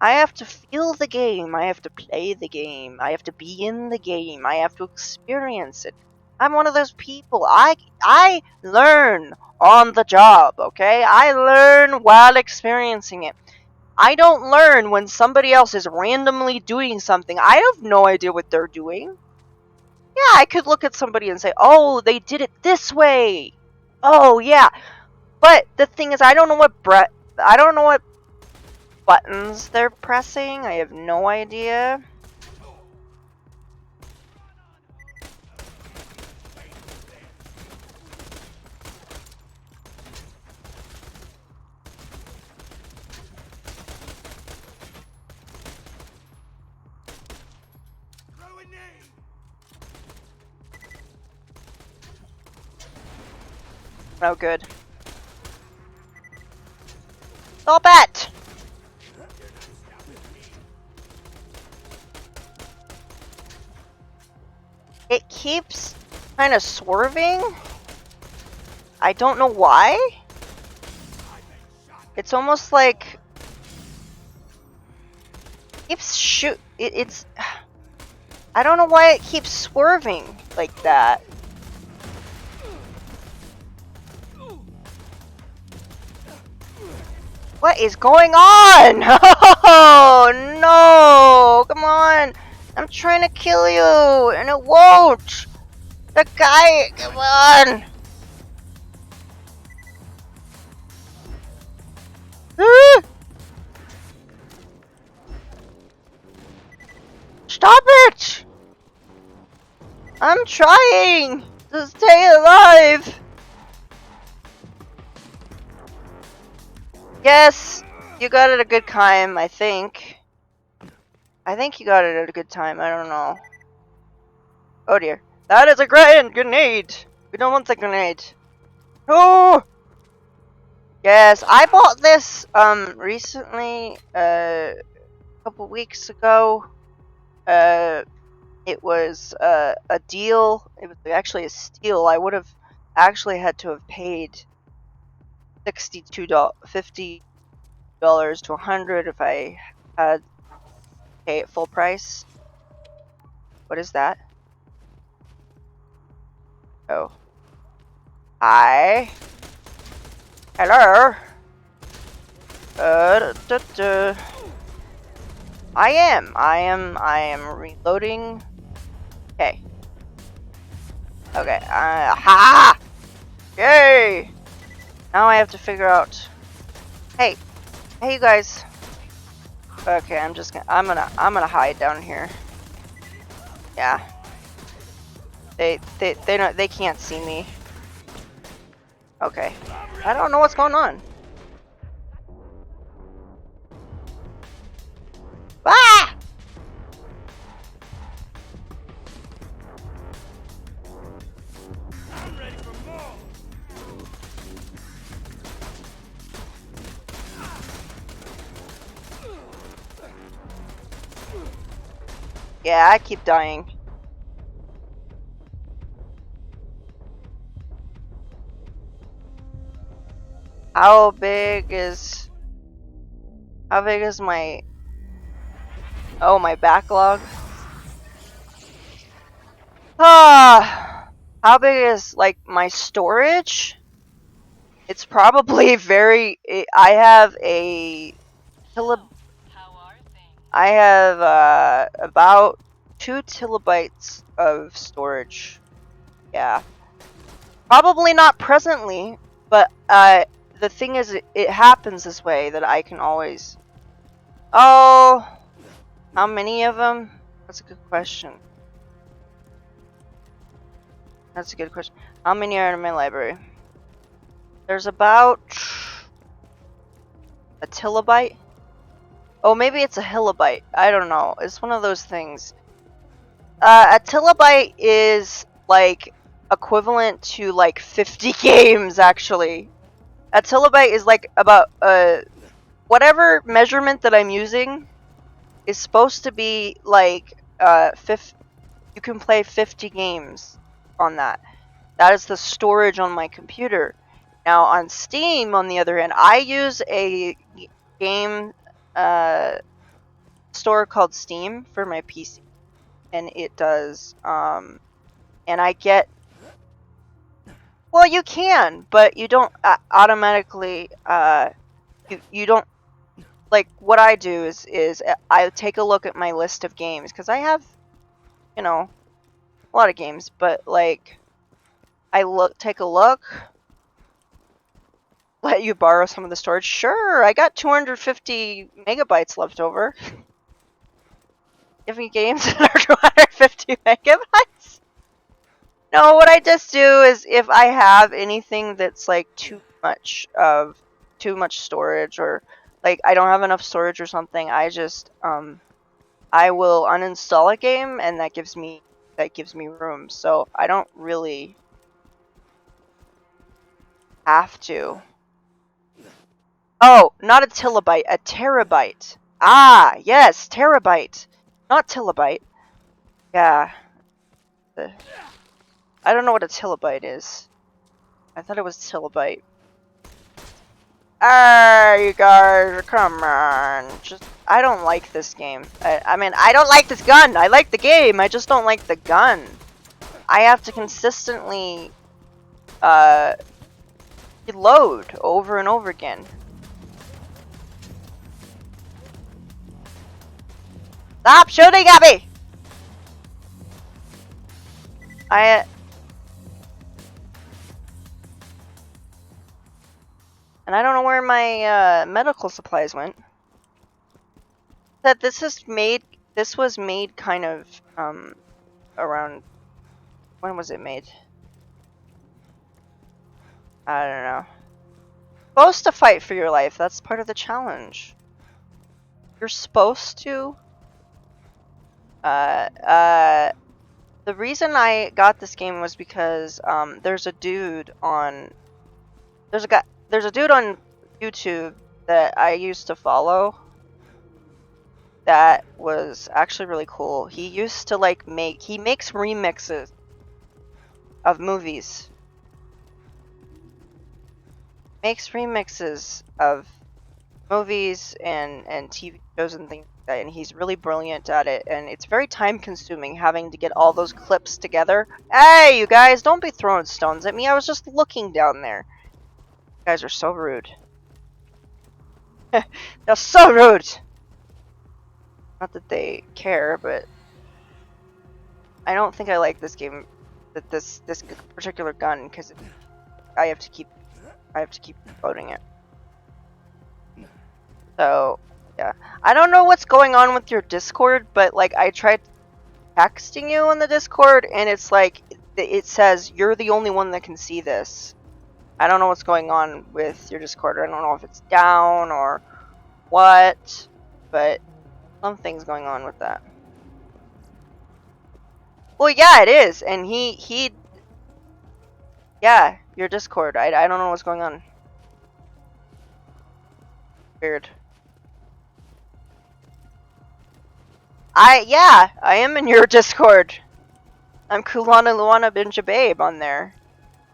I have to feel the game. I have to play the game. I have to be in the game. I have to experience it. I'm one of those people. I learn on the job, okay? I learn while experiencing it. I don't learn when somebody else is randomly doing something. I have no idea what they're doing. Yeah, I could look at somebody and say, oh, they did it this way. Oh, yeah. But the thing is, I don't know what buttons they're pressing. I have no idea. Oh, good. Stop it! It keeps kind of swerving. I don't know why. It's almost like it's I don't know why it keeps swerving like that. What is going on? Oh no! Come on! I'm trying to kill you and it won't! The guy, come on! Stop it! I'm trying to stay alive! Yes, you got it a good time, I think. I think you got it at a good time, I don't know. Oh dear. That is a grenade! We don't want the grenade. Oh! Yes, I bought this, recently, a couple weeks ago. It was, a deal. It was actually a steal. I would have actually had to have paid $50 to $100 if I had to pay it full price. What is that? Oh. Hi. Hello. I am reloading. Okay. Okay. Ha! Yay! Now I have to figure out. Hey, you guys. Okay, I'm gonna hide down here. Yeah. They can't see me. Okay. I don't know what's going on. Ah! I'm ready for more. Yeah, I keep dying. How big is my my backlog? How big is like my storage? It's probably I have I have about 2 TB of storage. Yeah. Probably not presently, but the thing is, it happens this way that I can always. Oh, how many of them? That's a good question. That's a good question. How many are in my library? There's about a TB. Oh, maybe it's a hilobyte. I don't know. It's one of those things. A TB is like equivalent to like 50 games, actually. A TB is like about whatever measurement that I'm using is supposed to be like you can play 50 games on that. That is the storage on my computer. Now on Steam, on the other hand, I use a game store called Steam for my PC, and it does and I get, well, you can, but you don't automatically you don't, like, what I do is I take a look at my list of games, because I have, you know, a lot of games, but like I take a look, let you borrow some of the storage. Sure, I got 250 megabytes left over. Give me games that are 250 megabytes. No, what I just do is if I have anything that's like too much storage, or like I don't have enough storage or something, I just I will uninstall a game, and that gives me room. So I don't really have to. Oh, not a TB, a terabyte. Ah, yes, terabyte, not TB. Yeah. I don't know what a TB is. I thought it was TB. Ah, you guys, come on. I don't like this game. I mean, I don't like this gun. I like the game. I just don't like the gun. I have to consistently reload over and over again. Stop shooting at me! And I don't know where my medical supplies went. That this was made kind of around, when was it made? I don't know. Supposed to fight for your life. That's part of the challenge. You're supposed to. The reason I got this game was because there's a dude on YouTube that I used to follow that was actually really cool. He used to he makes remixes of movies. Makes remixes of movies and TV shows and things like that, and he's really brilliant at it, and it's very time consuming having to get all those clips together. Hey, you guys, don't be throwing stones at me. I was just looking down there. You guys are so rude. They're so rude. Not that they care, but I don't think I like this game, this particular gun, because I have to keep loading it. So yeah, I don't know what's going on with your Discord, but like I tried texting you on the Discord, and it's like it says you're the only one that can see this. I don't know what's going on with your Discord. I don't know if it's down or what, but something's going on with that. Well, yeah, it is, and yeah, your Discord. I don't know what's going on. Weird. Yeah, I am in your Discord. I'm Kulana Luana Binjababe on there.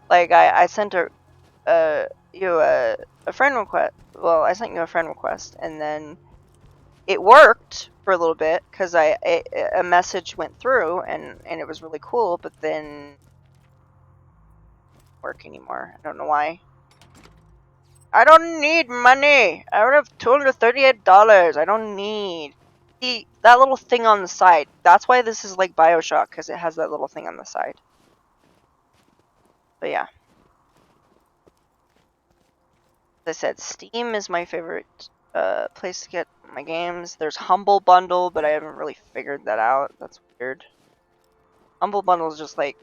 Like, I sent you a friend request. Well, I sent you a friend request, and then it worked for a little bit because a message went through, and it was really cool. But then, it didn't work anymore. I don't know why. I don't need money. I have $238. I don't need. See, that little thing on the side. That's why this is like Bioshock, because it has that little thing on the side. But yeah. As I said, Steam is my favorite place to get my games. There's Humble Bundle, but I haven't really figured that out. That's weird. Humble Bundle is just like,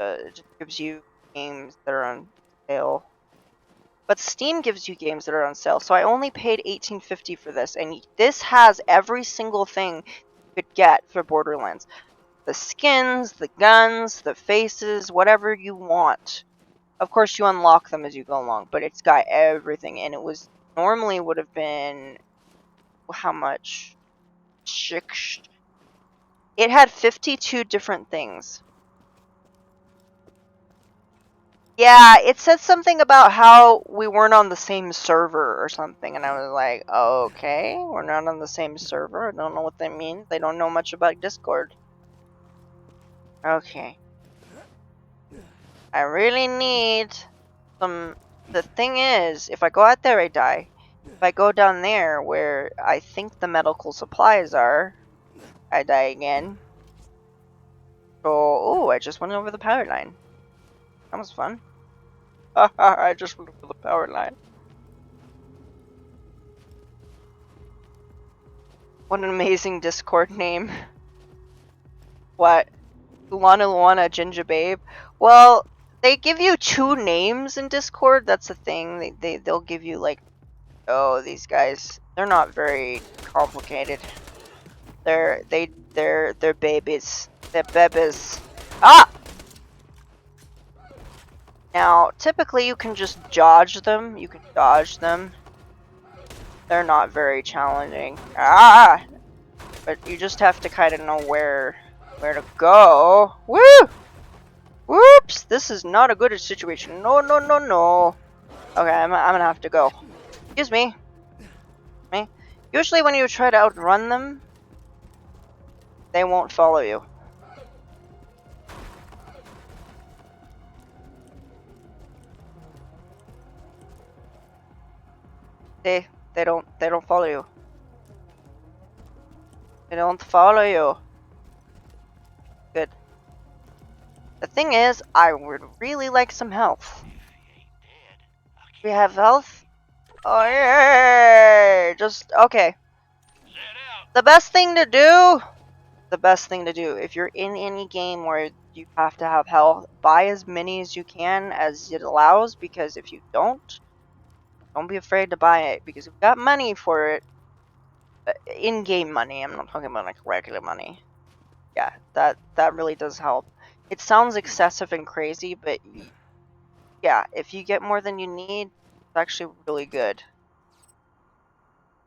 it just gives you games that are on sale. But Steam gives you games that are on sale, so I only paid $18.50 for this, and this has every single thing you could get for Borderlands. The skins, the guns, the faces, whatever you want. Of course, you unlock them as you go along, but it's got everything, and it was normally would have been how much? It had 52 different things. Yeah, it said something about how we weren't on the same server or something, and I was like, okay, we're not on the same server. I don't know what that means. They don't know much about Discord. Okay. I really need some... The thing is, if I go out there, I die. If I go down there, where I think the medical supplies are, I die again. So, oh, I just went over the power line. That was fun. I just went over the power line. What an amazing Discord name. What? Luana Luana Ginger Babe? Well, they give you 2 names in Discord. That's the thing. They'll give you like, oh, these guys, they're not very complicated. They're babies. They're babies. Ah! Now, typically you can just dodge them. You can dodge them. They're not very challenging. Ah! But you just have to kind of know where to go. Woo! Whoops! This is not a good situation. No, no, no, no. Okay, I'm gonna have to go. Excuse me. Usually when you try to outrun them, they won't follow you. They don't follow you. They don't follow you. Good. The thing is, I would really like some health. We have health? Oh yeah! Just okay. The best thing to do, if you're in any game where you have to have health, buy as many as you can as it allows, because if you don't be afraid to buy it, because you've got money for it. In-game money, I'm not talking about like regular money. Yeah, that really does help. It sounds excessive and crazy, but yeah, if you get more than you need, it's actually really good.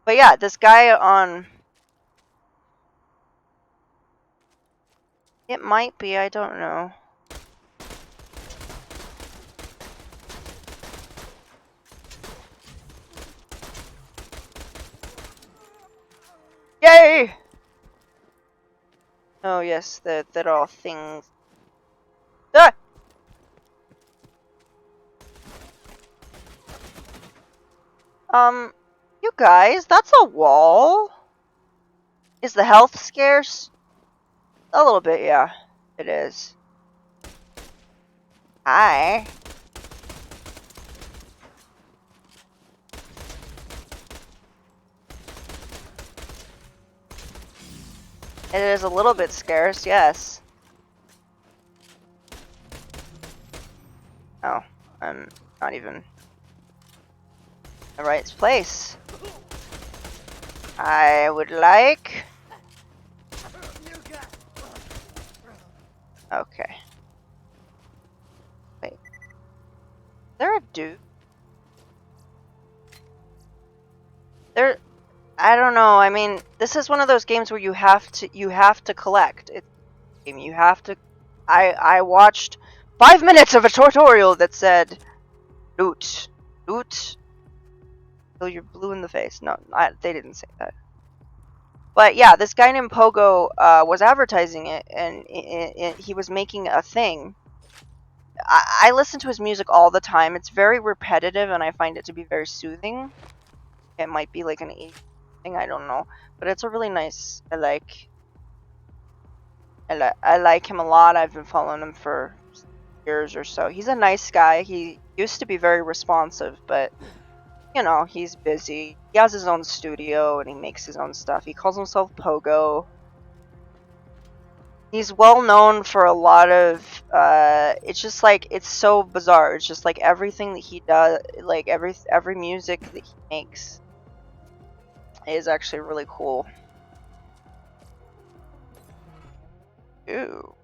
But yeah, this guy on... It might be, I don't know. Yay! Oh yes, they're all things. Ah! You guys, that's a wall. Is the health scarce? A little bit, yeah. It is. Hi. It is a little bit scarce, yes. Oh, I'm not even in the right place. I would like... Okay. Wait. Is there a dude? I don't know. I mean, this is one of those games where you have to collect. It's a game you have to. I watched 5 minutes of a tutorial that said, loot, loot, till you're blue in the face. No, they didn't say that. But yeah, this guy named Pogo was advertising it, and he was making a thing. I listen to his music all the time. It's very repetitive, and I find it to be very soothing. It might be like an age thing, I don't know, but it's a really nice. I like him a lot. I've been following him for years or so. He's a nice guy. He used to be very responsive, but you know, he's busy. He has his own studio and he makes his own stuff. He calls himself Pogo. He's well known for a lot of it's just like, it's so bizarre. It's just like everything that he does, like every music that he makes is actually really cool. Ooh.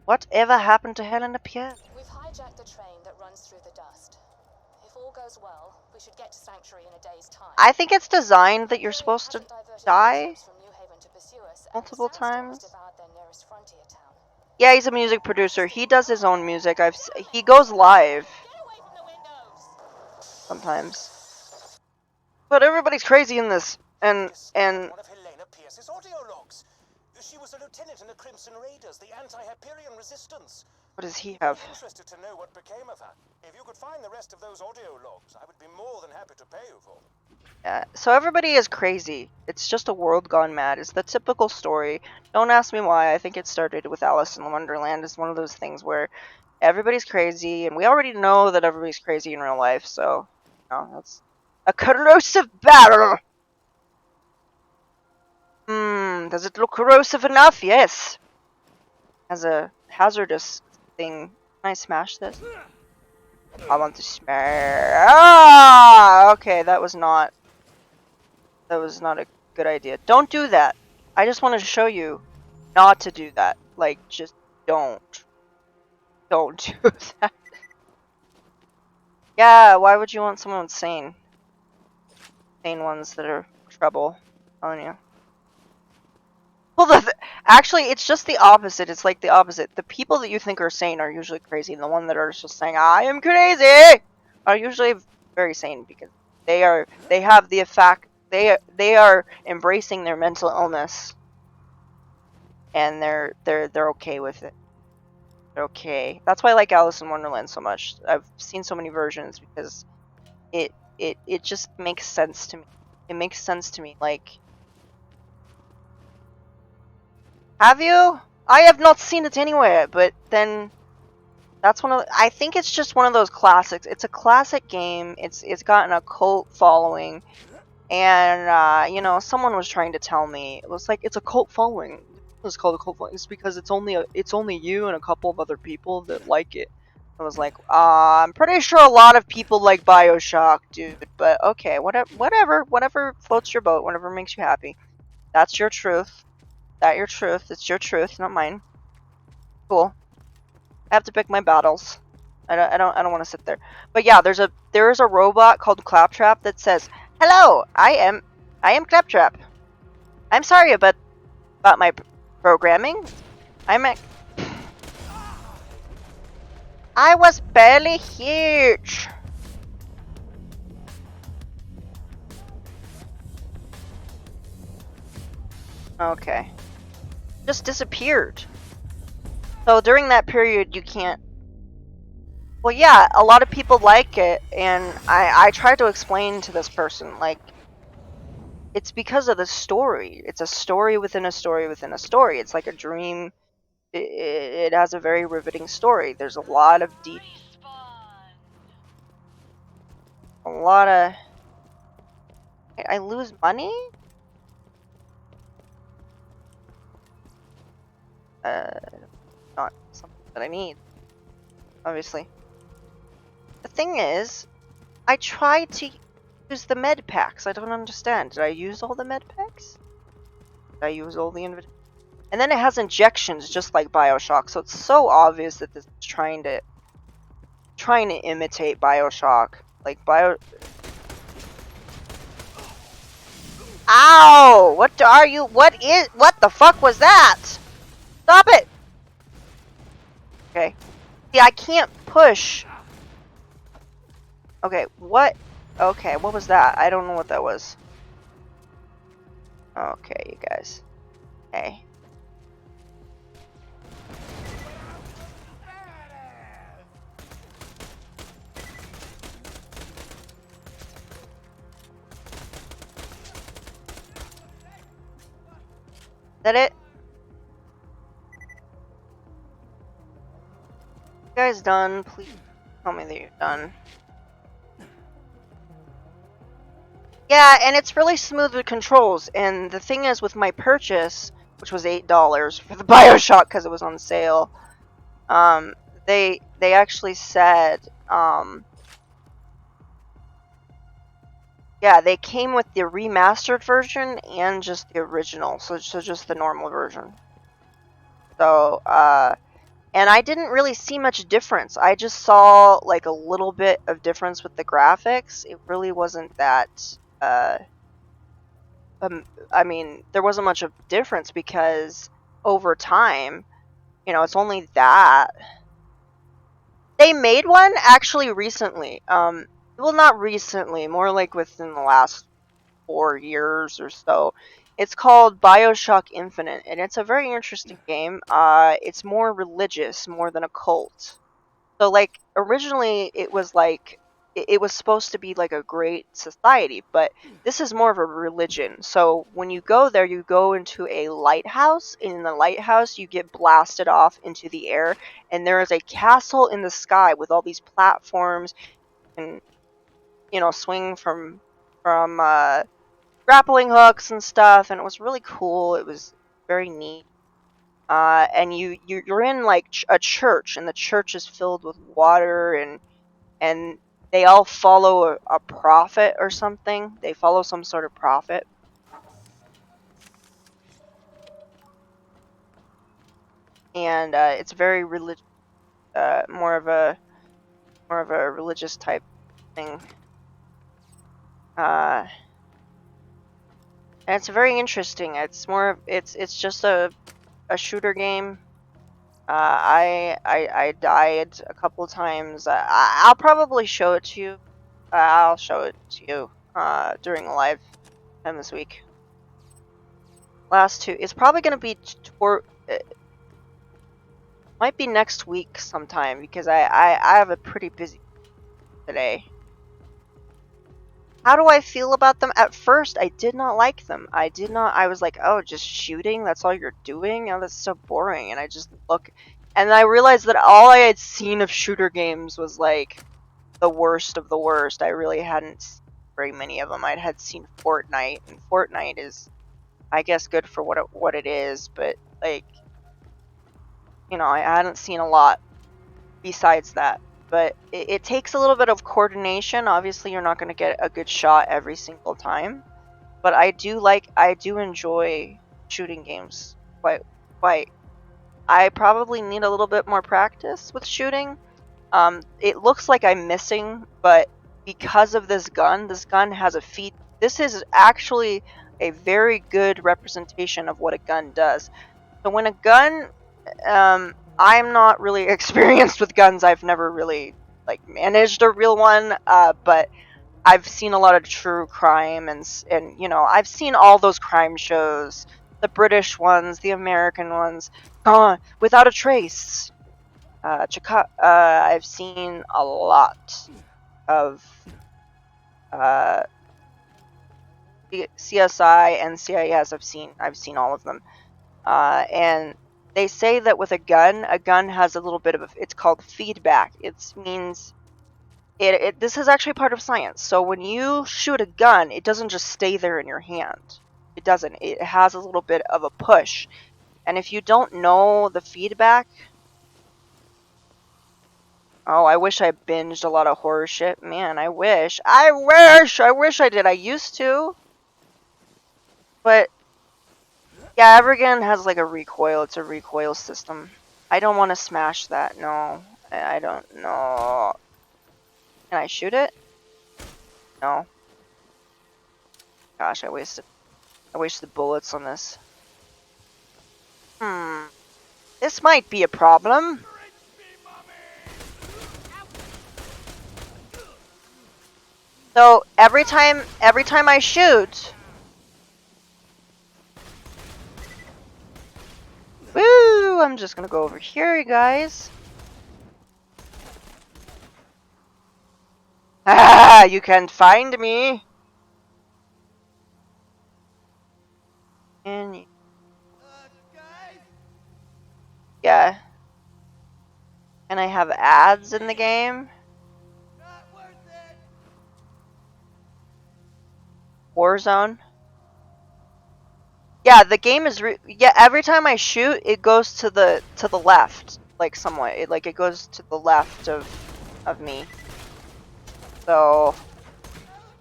Whatever happened to Helena Pierre? We've hijacked the train that runs through the dust. If all goes well, we should get to Sanctuary in a day's time. I think it's designed that you're supposed to die multiple times. Yeah, he's a music producer. He does his own music. He goes live sometimes. But everybody's crazy in this, and One of Helena Pierce's audio logs. She was a lieutenant in the Crimson Raiders, the anti-Hyperion resistance. what does he have? I'm interested to know what became of her. If you could find the rest of those audio logs, I would be more than happy to pay you for them. Yeah, so everybody is crazy. It's just a world gone mad. It's the typical story. Don't ask me why. I think it started with Alice in Wonderland. It's one of those things where everybody's crazy, and we already know that everybody's crazy in real life, so, you know, it's a corrosive battle! Does it look corrosive enough? Yes. Has a hazardous thing. Can I smash this? I want to smash. Ah! Okay, that was not a good idea. Don't do that. I just wanted to show you not to do that. Like, just don't. Don't do that. Yeah, why would you want someone insane? Insane ones that are trouble. I'm telling you. Well, actually, it's just the opposite. It's like the opposite. The people that you think are sane are usually crazy, and the ones that are just saying, I am crazy, are usually very sane, because they have the effect, they are embracing their mental illness, and they're okay with it. They're okay. That's why I like Alice in Wonderland so much. I've seen so many versions, because it just makes sense to me. It makes sense to me, like, have you? I have not seen it anywhere, but then that's one of the, I think it's just one of those classics. It's a classic game. It's gotten a cult following, and you know, someone was trying to tell me, it was like, it's a cult following. It's called a cult following. It's because it's only you and a couple of other people that like it. I was like, I'm pretty sure a lot of people like BioShock, dude. But okay, whatever floats your boat, whatever makes you happy. That's your truth. That's your truth. It's your truth, not mine. Cool. I have to pick my battles. I don't want to sit there. But yeah, there is a robot called Claptrap that says, "Hello, I am Claptrap. I'm sorry about my programming. I was barely huge." Okay. Just disappeared. So during that period, you can't. Well, yeah, a lot of people like it, and I tried to explain to this person, like, it's because of the story. It's a story within a story within a story. It's like a dream. It has a very riveting story. There's a lot of deep. A lot of. I lose money? Not something that I need, obviously. The thing is, I tried to use the med packs. I don't understand. Did I use all the med packs? Did I use all the and then it has injections just like BioShock, so it's so obvious that this is trying to imitate BioShock. Like Ow! What are you? What the fuck was that? Stop it! Okay. See, I can't push. Okay, what? Okay, what was that? I don't know what that was. Okay, you guys. Hey. Is that it? You guys done? Please tell me that you're done. Yeah, and it's really smooth with controls. And the thing is, with my purchase, which was $8 for the BioShock because it was on sale, they actually said, yeah, they came with the remastered version and just the original, so just the normal version. So, and I didn't really see much difference. I just saw like a little bit of difference with the graphics. It really wasn't that, I mean, there wasn't much of difference because over time, you know, it's only that. They made one actually recently. Well, not recently, more like within the last 4 years or so. It's called BioShock Infinite, and it's a very interesting game. It's more religious, more than a cult. So, like, originally it was like it was supposed to be like a great society, but this is more of a religion. So when you go there, you go into a lighthouse, and in the lighthouse you get blasted off into the air, and there is a castle in the sky with all these platforms and, you know, swing from grappling hooks and stuff, and it was really cool. It was very neat. And you're in like a church, and the church is filled with water, and they all follow a prophet or something. They follow some sort of prophet. And it's very more of a religious type thing. And it's very interesting. It's it's just a shooter game. I died a couple times. I'll probably show it to you. I'll show it to you during a live time this week. Last two. It's probably gonna be might be next week sometime because I have a pretty busy today. How do I feel about them? At first, I did not like them. I was like, oh, just shooting? That's all you're doing? Oh, that's so boring. And I just look. And I realized that all I had seen of shooter games was like the worst of the worst. I really hadn't seen very many of them. I had seen Fortnite, and Fortnite is, I guess, good for what it is, but like, you know, I hadn't seen a lot besides that. But it takes a little bit of coordination. Obviously, you're not going to get a good shot every single time. But I do enjoy shooting games quite. I probably need a little bit more practice with shooting. It looks like I'm missing, but because of this gun has a feed. This is actually a very good representation of what a gun does. So when a gun, I'm not really experienced with guns. I've never really like managed a real one, but I've seen a lot of true crime and you know, I've seen all those crime shows, the British ones, the American ones, Gone Without a Trace. I've seen a lot of CSI and CIS. I've seen all of them, and they say that with a gun has a little bit of it's called feedback. It means this is actually part of science. So when you shoot a gun, it doesn't just stay there in your hand. It doesn't. It has a little bit of a push. And if you don't know the feedback, oh, I wish I binged a lot of horror shit. Man, I wish I did. I used to. But yeah, Evergan has like a recoil. It's a recoil system. I don't want to smash that. No, I don't know. Can I shoot it? No. Gosh, I wasted I wasted bullets on this. This might be a problem. So every time I shoot, woo! I'm just gonna go over here, you guys. Ah, you can't find me. And yeah, and I have ads in the game. Warzone. Yeah, the game is yeah. Every time I shoot, it goes to the left, like somewhat. It goes to the left of me. So,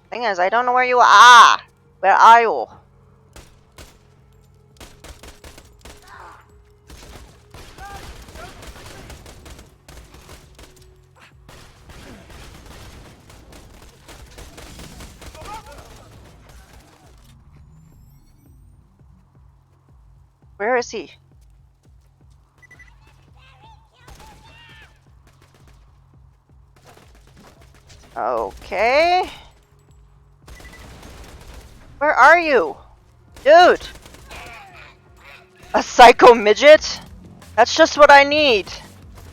thing is, I don't know where you are. Where are you? Where is he? Okay. Where are you? Dude! A psycho midget? That's just what I need.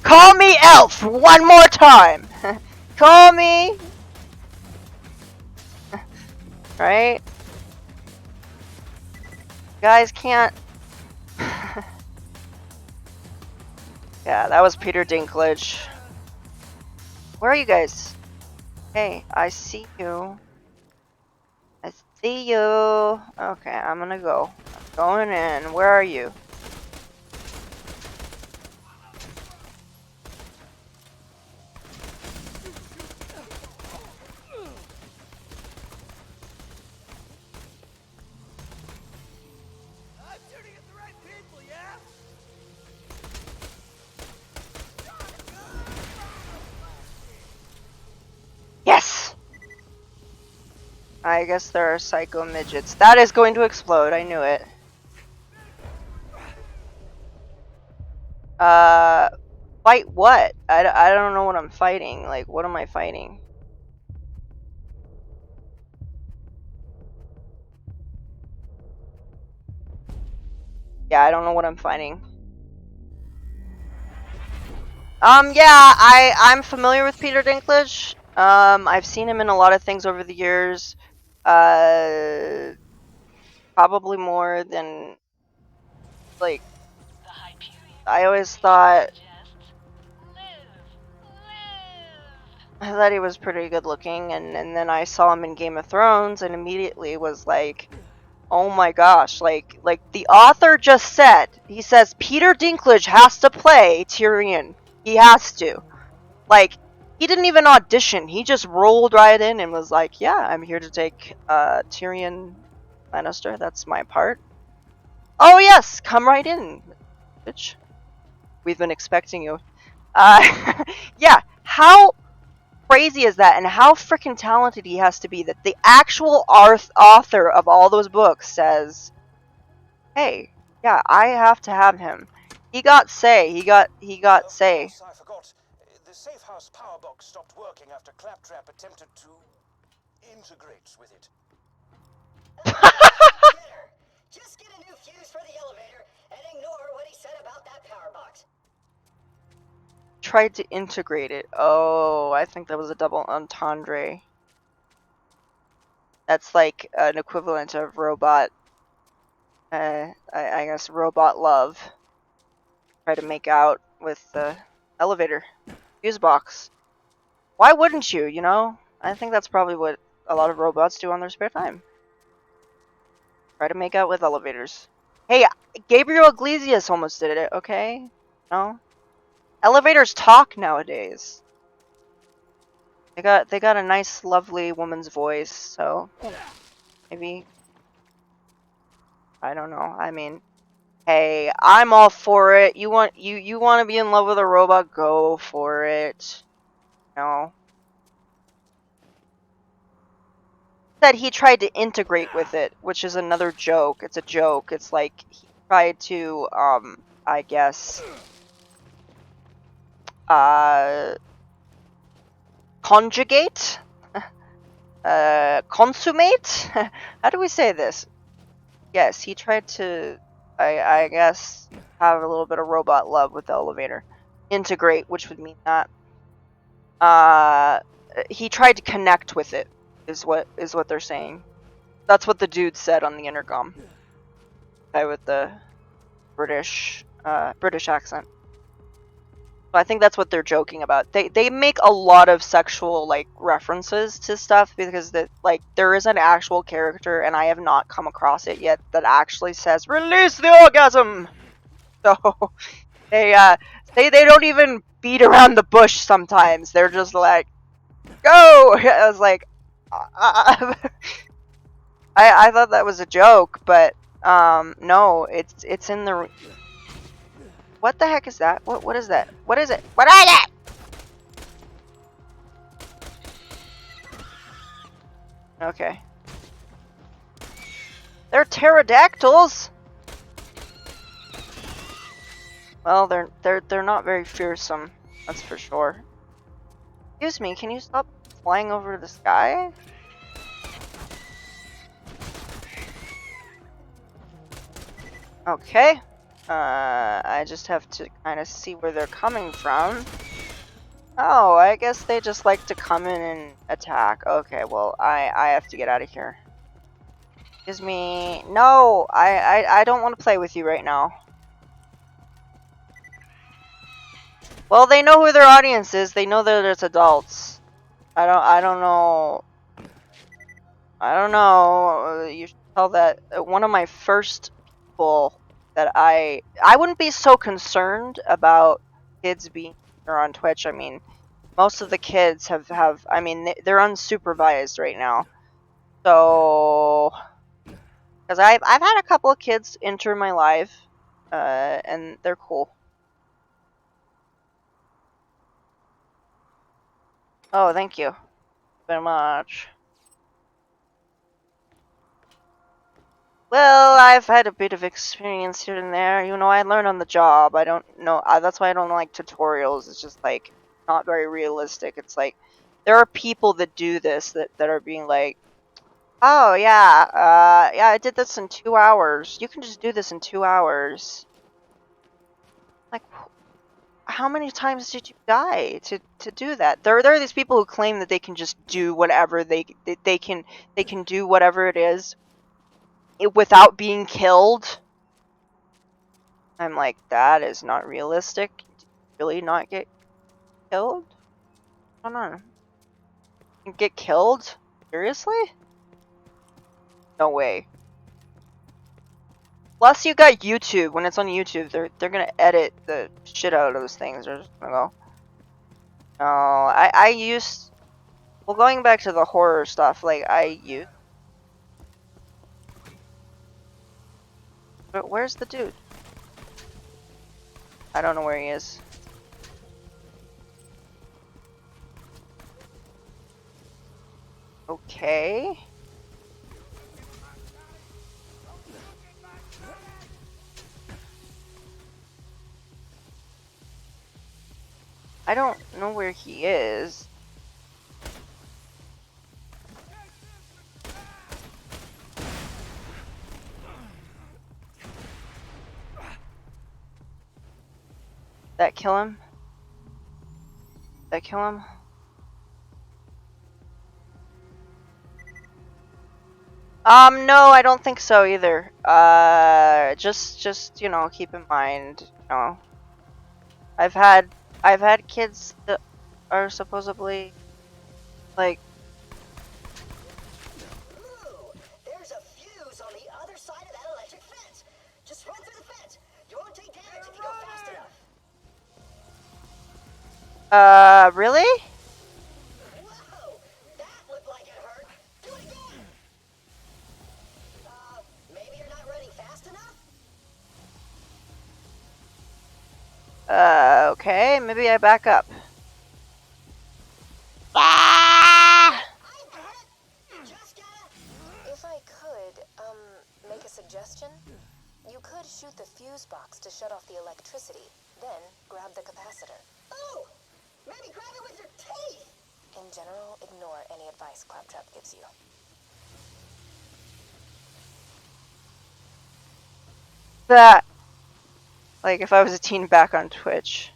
Call me Elf one more time! Call me! Right? Guys can't... Yeah, that was Peter Dinklage. Where are you guys? Hey, I see you. I see you. Okay, I'm gonna go. I'm going in. Where are you? Yes! I guess there are psycho midgets. That is going to explode. I knew it. Fight what? I don't know what I'm fighting. Like, what am I fighting? Yeah, I don't know what I'm fighting. Yeah, I'm familiar with Peter Dinklage. I've seen him in a lot of things over the years. Probably more than, like, I always thought he was pretty good looking, and then I saw him in Game of Thrones and immediately was like, oh my gosh, like the author just said, he says Peter Dinklage has to play Tyrion. He has to. Like, he didn't even audition. He just rolled right in and was like, yeah, I'm here to take Tyrion Lannister. That's my part. Oh yes, come right in, bitch. We've been expecting you. Yeah, how crazy is that, and how freaking talented he has to be that the actual author of all those books says, hey, yeah, I have to have him. He got say. He got say. Of course, I forgot. The safe house power box stopped working after Claptrap attempted to integrate with it. Just get a new fuse for the elevator and ignore what he said about that power box. Tried to integrate it. Oh, I think that was a double entendre. That's like an equivalent of robot. I guess robot love. Try to make out with the elevator fuse box. Why wouldn't you? You know, I think that's probably what a lot of robots do on their spare time. Try to make out with elevators. Hey, Gabriel Iglesias almost did it. Okay, no. Elevators talk nowadays. They got a nice, lovely woman's voice, so maybe, I don't know. I mean, hey, I'm all for it. You want to be in love with a robot? Go for it. No. said he tried to integrate with it, which is another joke. It's a joke. It's like he tried to, I guess, conjugate? Consummate? How do we say this? Yes, he tried to, I guess, have a little bit of robot love with the elevator. Integrate, which would mean that. He tried to connect with it, is what they're saying. That's what the dude said on the intercom. Guy with the British accent. So I think that's what they're joking about. They make a lot of sexual like references to stuff because there is an actual character, and I have not come across it yet, that actually says "release the orgasm." So they don't even beat around the bush sometimes. They're just like, go. I was like, I thought that was a joke, but no, it's in the. What the heck is that? What is that? What is it? What is it? Okay. They're pterodactyls. Well, they're not very fearsome, that's for sure. Excuse me, can you stop flying over the sky? Okay. I just have to kind of see where they're coming from. Oh, I guess they just like to come in and attack. Okay, well, I have to get out of here. Excuse me. No, I don't want to play with you right now. Well, they know who their audience is. They know that it's adults. I don't know. I don't know. You should tell that one of my first people that I wouldn't be so concerned about kids being here on Twitch. I mean, most of the kids have I mean, they're unsupervised right now. So, because I've had a couple of kids enter my live, and they're cool. Oh, thank you very much. Well, I've had a bit of experience here and there. You know, I learn on the job. I don't know. That's why I don't like tutorials. It's just like not very realistic. It's like there are people that do this that are being like, oh yeah, yeah, I did this in 2 hours. You can just do this in 2 hours. Like, how many times did you die to do that? There are these people who claim that they can just do whatever they can do whatever it is without being killed. I'm like, that is not realistic. Did you really not get killed? I don't know. Get killed? Seriously? No way. Plus, you got YouTube. When it's on YouTube, they're gonna edit the shit out of those things. They're just gonna go. No, I used. Well, going back to the horror stuff, like But where's the dude? I don't know where he is. Okay. I don't know where he is. That kill him? That kill him? No, I don't think so either. Just you know, keep in mind, you know, I've had kids that are supposedly like. Ooh, there's a fuse on the other side of that electric fence. Just run through the fence. You won't take damage if you go fast enough. Really? Whoa, that looked like it hurt. Do it again. Maybe you're not running fast enough? Okay, maybe I back up. Ah! I'm hurt. You just gotta shoot the fuse box to shut off the electricity, then grab the capacitor. Oh! Maybe grab it with your teeth! In general, ignore any advice Claptrap gives you. That, like, if I was a teen back on Twitch.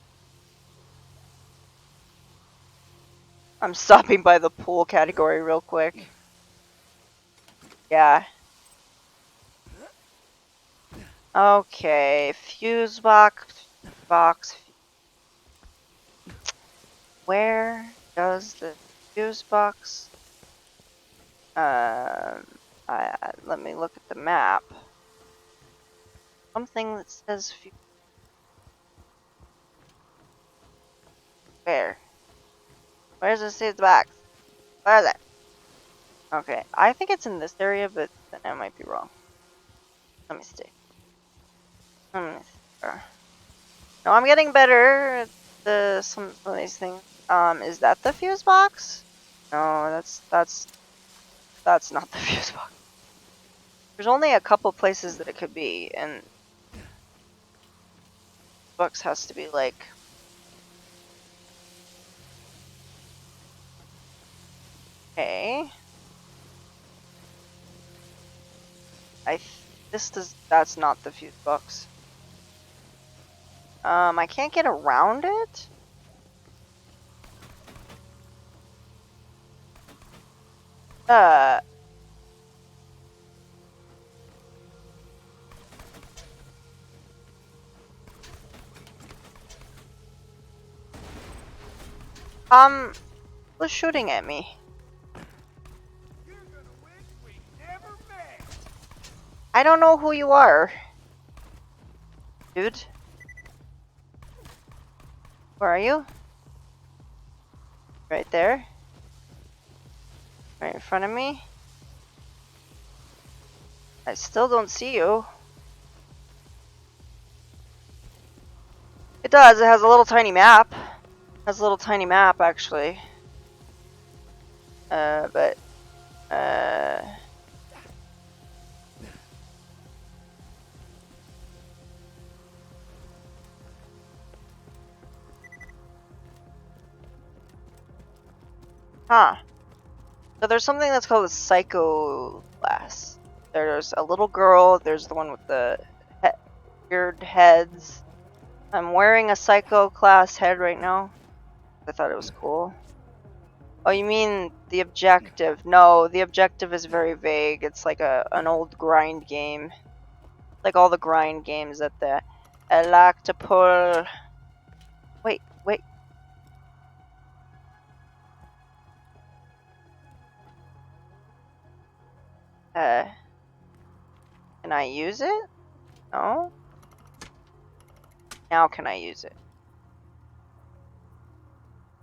I'm stopping by the pool category real quick. Yeah. Okay, fuse box. Where does the fuse box? Let me look at the map. Something that says fuse. Where? Where's the fuse box? Where is it? Okay, I think it's in this area, but then I might be wrong. Let me see. No, I'm getting better at some of these things. Is that the fuse box? No, that's not the fuse box. There's only a couple places that it could be, and box has to be like. Okay. That's not the fuse box. I can't get around it? Was shooting at me. You're gonna wish we never met. I don't know who you are. Dude. Where are you? Right there? Right in front of me? I still don't see you. It does, it has a little tiny map. It has a little tiny map actually. Huh. So there's something that's called a psycho class. There's a little girl, there's the one with the weird heads. I'm wearing a psycho class head right now. I thought it was cool. Oh, you mean the objective? No, the objective is very vague. It's like an old grind game. Like all the grind games that I like to pull. Wait. Can I use it? No? Now can I use it?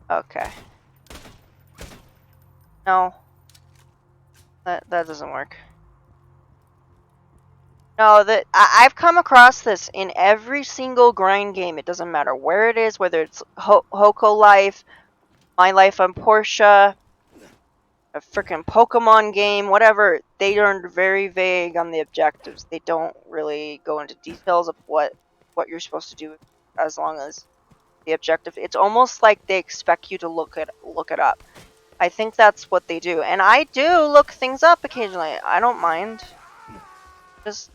Okay. No. That doesn't work. No, I've come across this in every single grind game. It doesn't matter where it is, whether it's Hoko Life, My Life on Portia, a freaking Pokemon game, whatever. They are very vague on the objectives. They don't really go into details of what you're supposed to do, as long as the objective. It's almost like they expect you to look it up. I think that's what they do, and I do look things up occasionally. I don't mind. Just.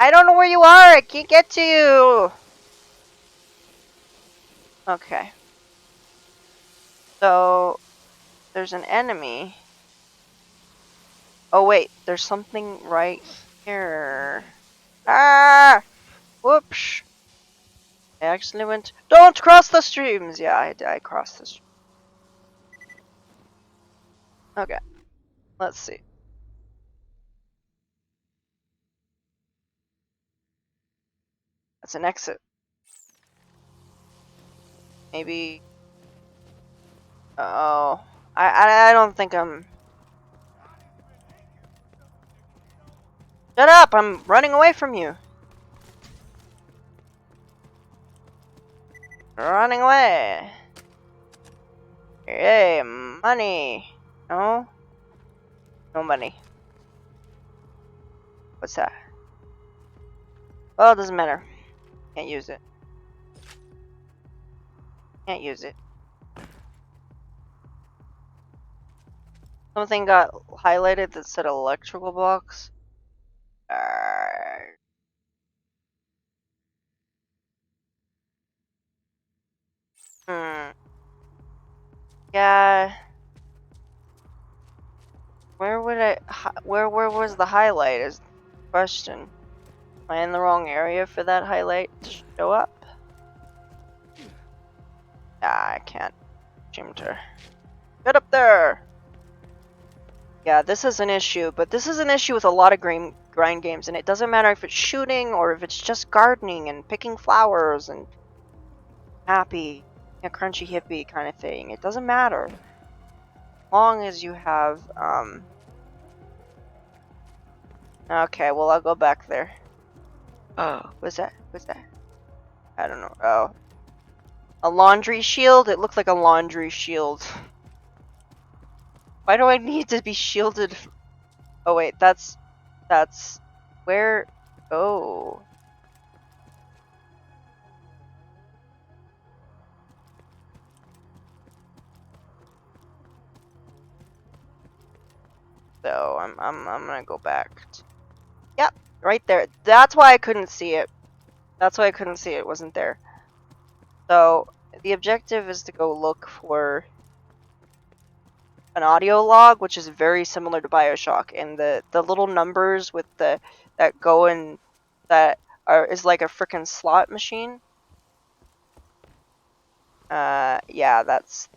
I don't know where you are! I can't get to you! Okay. So, there's an enemy. Oh wait, there's something right here. Ah! Whoops! I actually went. Don't cross the streams! Yeah, I crossed the stream. Okay. Let's see. That's an exit. Maybe. Oh, I don't think I'm. Shut up! I'm running away from you. Running away. Yay, money. No. No money. What's that? Well, it doesn't matter. Can't use it. Can't use it. Something got highlighted that said electrical box. Yeah. Where would where was the highlight is the question. Am I in the wrong area for that highlight to show up? Ah, I can't seem to get up there. Yeah, this is an issue, but this is an issue with a lot of grind games, and it doesn't matter if it's shooting or if it's just gardening and picking flowers and happy, a crunchy hippie kind of thing. It doesn't matter. As long as you have, okay, well, I'll go back there. Oh, what's that? What's that? I don't know. Oh. A laundry shield? It looked like a laundry shield. Why do I need to be shielded? Oh, wait, that's where? Oh. So I'm gonna go back. Yep, right there. That's why I couldn't see it. That's why I couldn't see it. It wasn't there. So the objective is to go look for an audio log, which is very similar to BioShock, and the little numbers with the that go in that is like a freaking slot machine. Yeah, that's.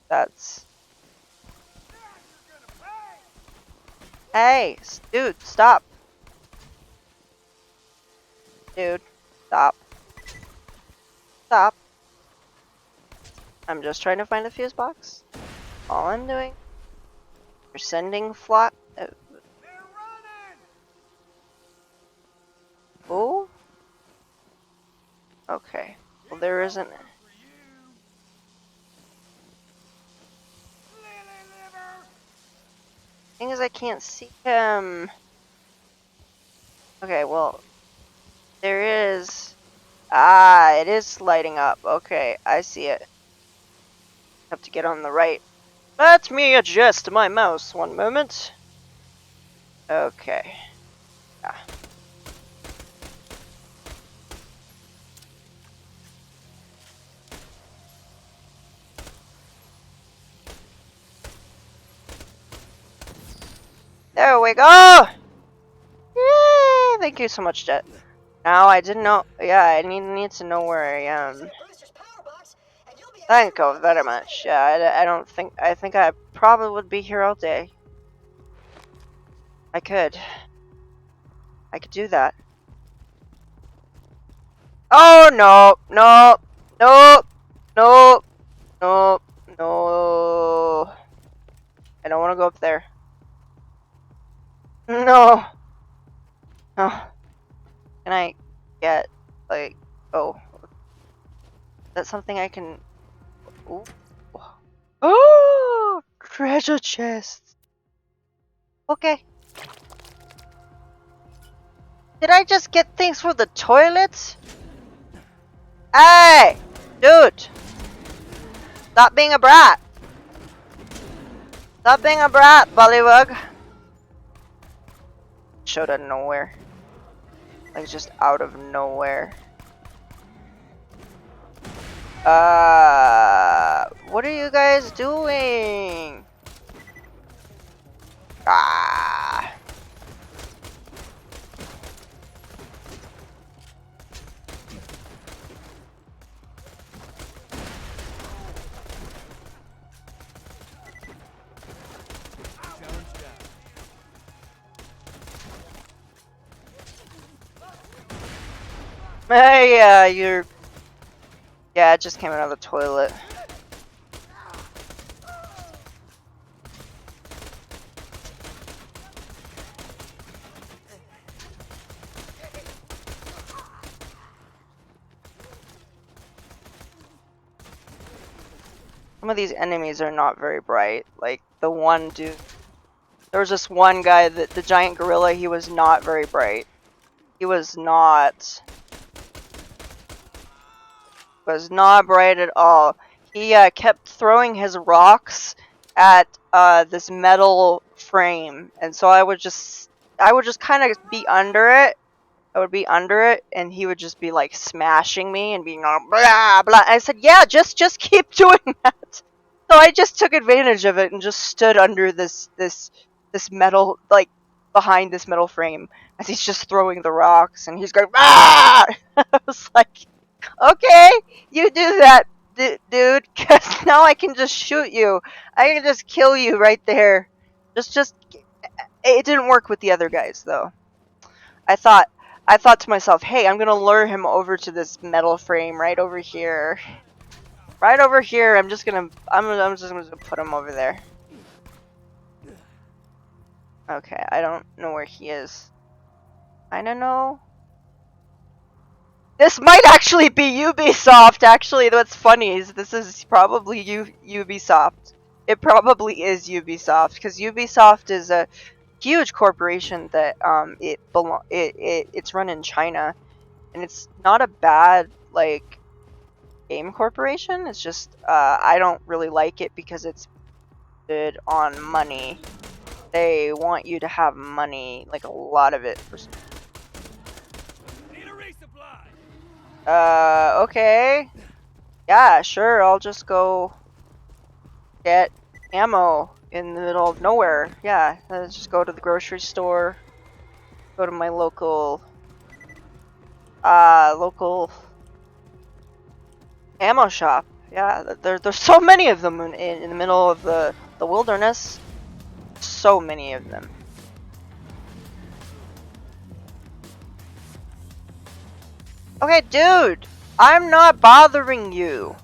Hey, dude, stop. Dude, stop. Stop. I'm just trying to find a fuse box. All I'm doing. You're sending flot. Oh? Okay. Well, there isn't. Thing is, I can't see him. Okay, well, there is. Ah, it is lighting up. Okay, I see it. Have to get on the right. Let me adjust my mouse one moment. Okay. Yeah. There we go! Yay! Thank you so much, Jet. Now, I didn't know. Yeah, I need to know where I am. Thank you very much. Yeah, I don't think. I think I probably would be here all day. I could do that. Oh no, no, no, no, no, no. I don't want to go up there. No. No. Can I get like? Oh. That's something I can. Ooh. Oh, treasure chest. Okay. Did I just get things for the toilet? Hey! Dude! Stop being a brat! Stop being a brat, Bullywug! Showed out of nowhere. Like, just out of nowhere. What are you guys doing? Ah! Hey, you're... Yeah, it just came out of the toilet. Some of these enemies are not very bright. Like, the one dude... There was this one guy, the giant gorilla, he was not very bright. He was not Was not bright at all. He kept throwing his rocks at this metal frame, and so I would just kind of be under it. I would be under it, and he would just be like smashing me and being all blah blah. I said, "Yeah, just keep doing that." So I just took advantage of it and just stood under this metal, like behind this metal frame, as he's just throwing the rocks, and he's going ah. I was like, "Okay, you do that, dude, because now I can just shoot you. I can just kill you right there." Just it didn't work with the other guys though. I thought to myself, hey, I'm gonna lure him over to this metal frame right over here. Right over here. I'm just gonna put him over there. Okay, I don't know where he is. I don't know. This might actually be Ubisoft. Actually, what's funny is this is probably Ubisoft. It probably is Ubisoft because Ubisoft is a huge corporation that it's run in China, and it's not a bad like game corporation. It's just I don't really like it because it's good on money. They want you to have money, like a lot of it. Need a resupply. Okay. Yeah, sure. I'll just go get ammo in the middle of nowhere. Yeah, let's just go to the grocery store. Go to my local ammo shop. Yeah, there's so many of them in the middle of the wilderness. So many of them. Okay, dude, I'm not bothering you.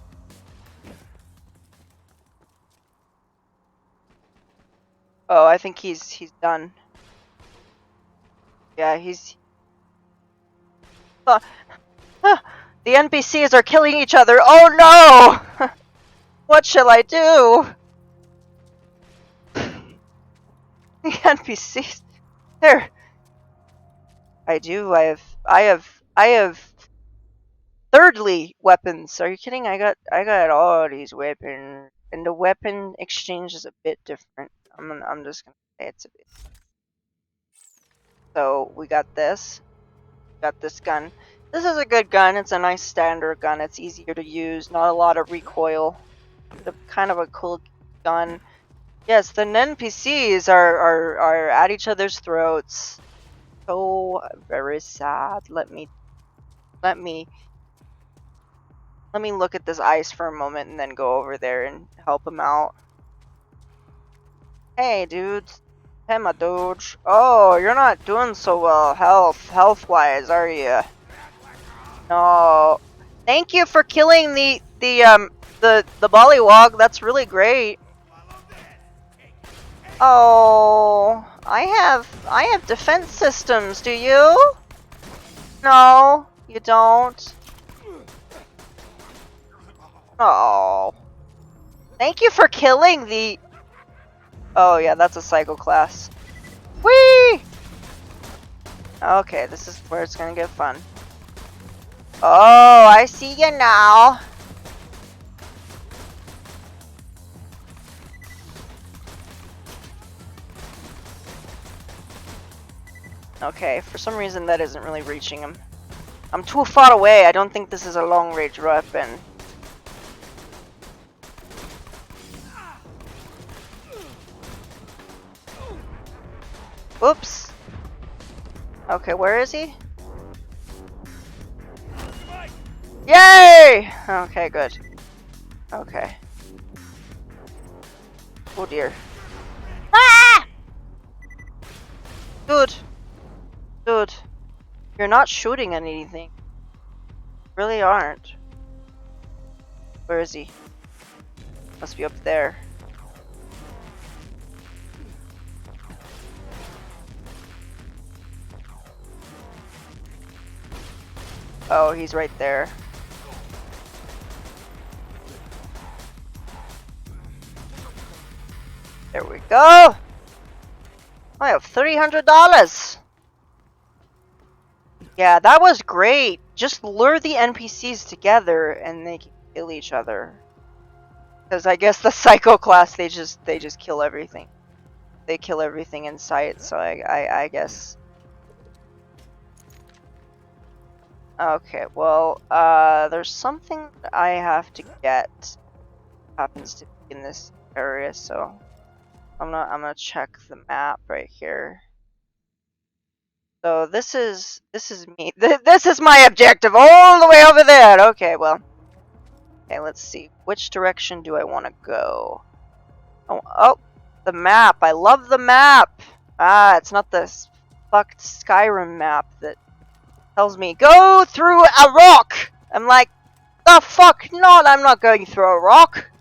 Oh, I think he's done. Yeah, he's. The NPCs are killing each other. Oh no! What shall I do? The NPCs. There. I have. Thirdly, weapons. Are you kidding? I got all these weapons, and the weapon exchange is a bit different. I'm just gonna say it's a bit. So we got this. Got this gun. This is a good gun. It's a nice standard gun. It's easier to use. Not a lot of recoil. Kind of a cool gun. Yes, the NPCs are at each other's throats. So very sad. Let me look at this ice for a moment and then go over there and help him out. Hey, dudes. Hey, my dude. Oh, you're not doing so well health-wise, are you? No. Thank you for killing the Bullywog. That's really great. Oh, I have defense systems. Do you? No, you don't. Oh. Thank you for killing the... Oh yeah, that's a psycho class. Whee! Okay, this is where it's gonna get fun. Oh, I see you now. Okay, for some reason that isn't really reaching him. I'm too far away. I don't think this is a long-range weapon. Oops. Okay, where is he? Yay! Okay, good. Okay. Oh dear. Ah! Dude. Dude. You're not shooting at anything. Really aren't. Where is he? Must be up there. Oh, he's right there. There we go. I have $300. Yeah, that was great. just lure the NPCs together and they can kill each other. Because I guess the Psycho class, they just kill everything. They kill everything in sight, so I guess. Okay, well, there's something I have to get. Happens to be in this area, so I'm gonna check the map right here. So this is me. This is my objective, all the way over there. Okay, well. Okay, let's see. Which direction do I want to go? Oh, the map. I love the map. Ah, it's not this fucked Skyrim map that tells me go through a rock. I'm like, the fuck not. I'm not going through a rock.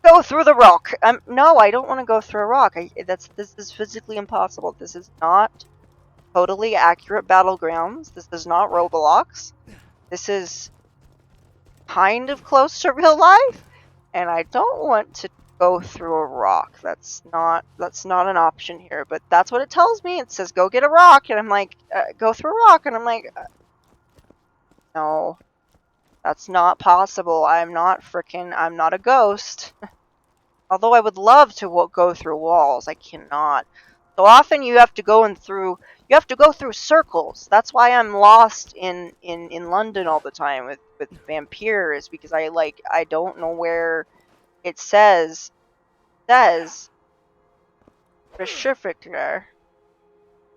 Go through the rock. No, I don't want to go through a rock. This is physically impossible. This is not totally accurate Battlegrounds. This is not Roblox. This is kind of close to real life, and I don't want to go through a rock. That's not an option here, but that's what it tells me. It says go get a rock, and I'm like, go through a rock, and I'm like, no, that's not possible. I'm not a ghost. Although I would love to go through walls, I cannot. So often you have to go through circles. That's why I'm lost in London all the time with vampires, because I don't know where it says specific there.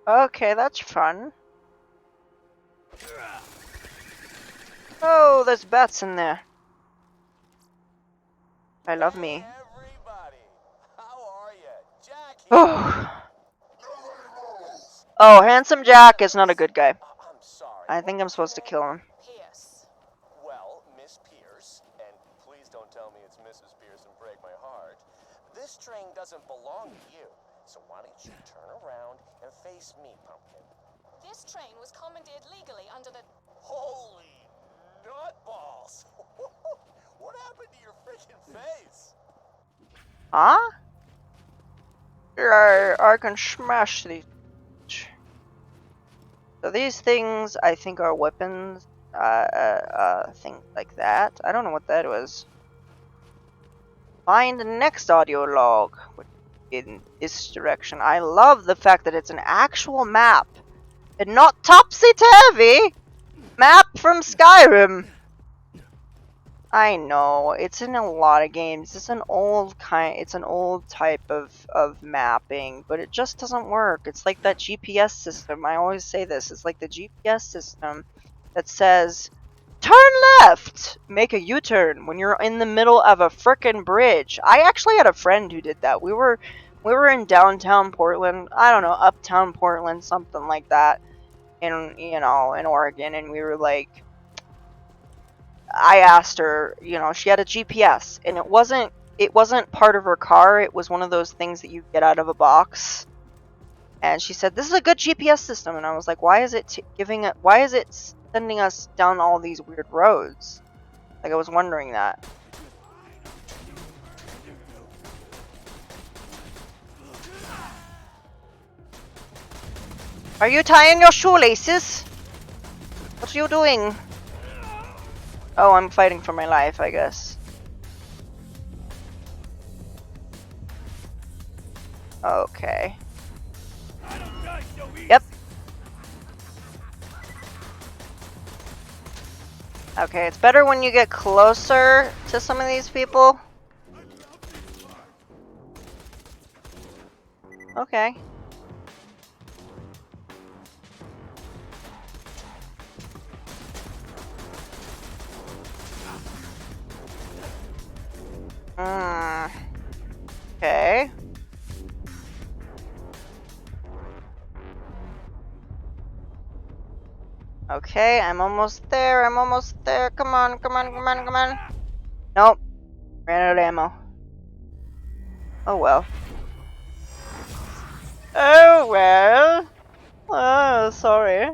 Okay, that's fun. Oh, there's bats in there. I love me. Everybody, how are you? Jack here. Oh. Oh, Handsome Jack is not a good guy. I'm sorry. I think I'm supposed to kill him. Pierce. Well, Miss Pierce, and please don't tell me it's Mrs. Pierce and break my heart. This train doesn't belong to you, so why don't you turn around and face me, Pumpkin? This train was commandeered legally under the... Holy nutballs! What happened to your freaking face? Huh? Yeah, I can smash these. So these things, I think, are weapons, things like that. I don't know what that was. Find the next audio log in this direction. I love the fact that it's an actual map and not topsy-turvy map from Skyrim. I know, it's in a lot of games. It's an old type of mapping, but it just doesn't work. It's like that GPS system. I always say this. It's like the GPS system that says, turn left, make a U-turn when you're in the middle of a frickin' bridge. I actually had a friend who did that. We were in downtown Portland. I don't know, uptown Portland, something like that, in Oregon, and we were like, I asked her, she had a GPS, and it wasn't part of her car. It was one of those things that you get out of a box. And she said, "This is a good GPS system." And I was like, "Why is it why is it sending us down all these weird roads?" Like, I was wondering that. Are you tying your shoelaces? What are you doing? Oh, I'm fighting for my life, I guess. Okay. Yep. Okay, it's better when you get closer to some of these people. Okay. Okay. Okay, I'm almost there. Come on. Nope. Ran out of ammo. Oh well. Oh, sorry.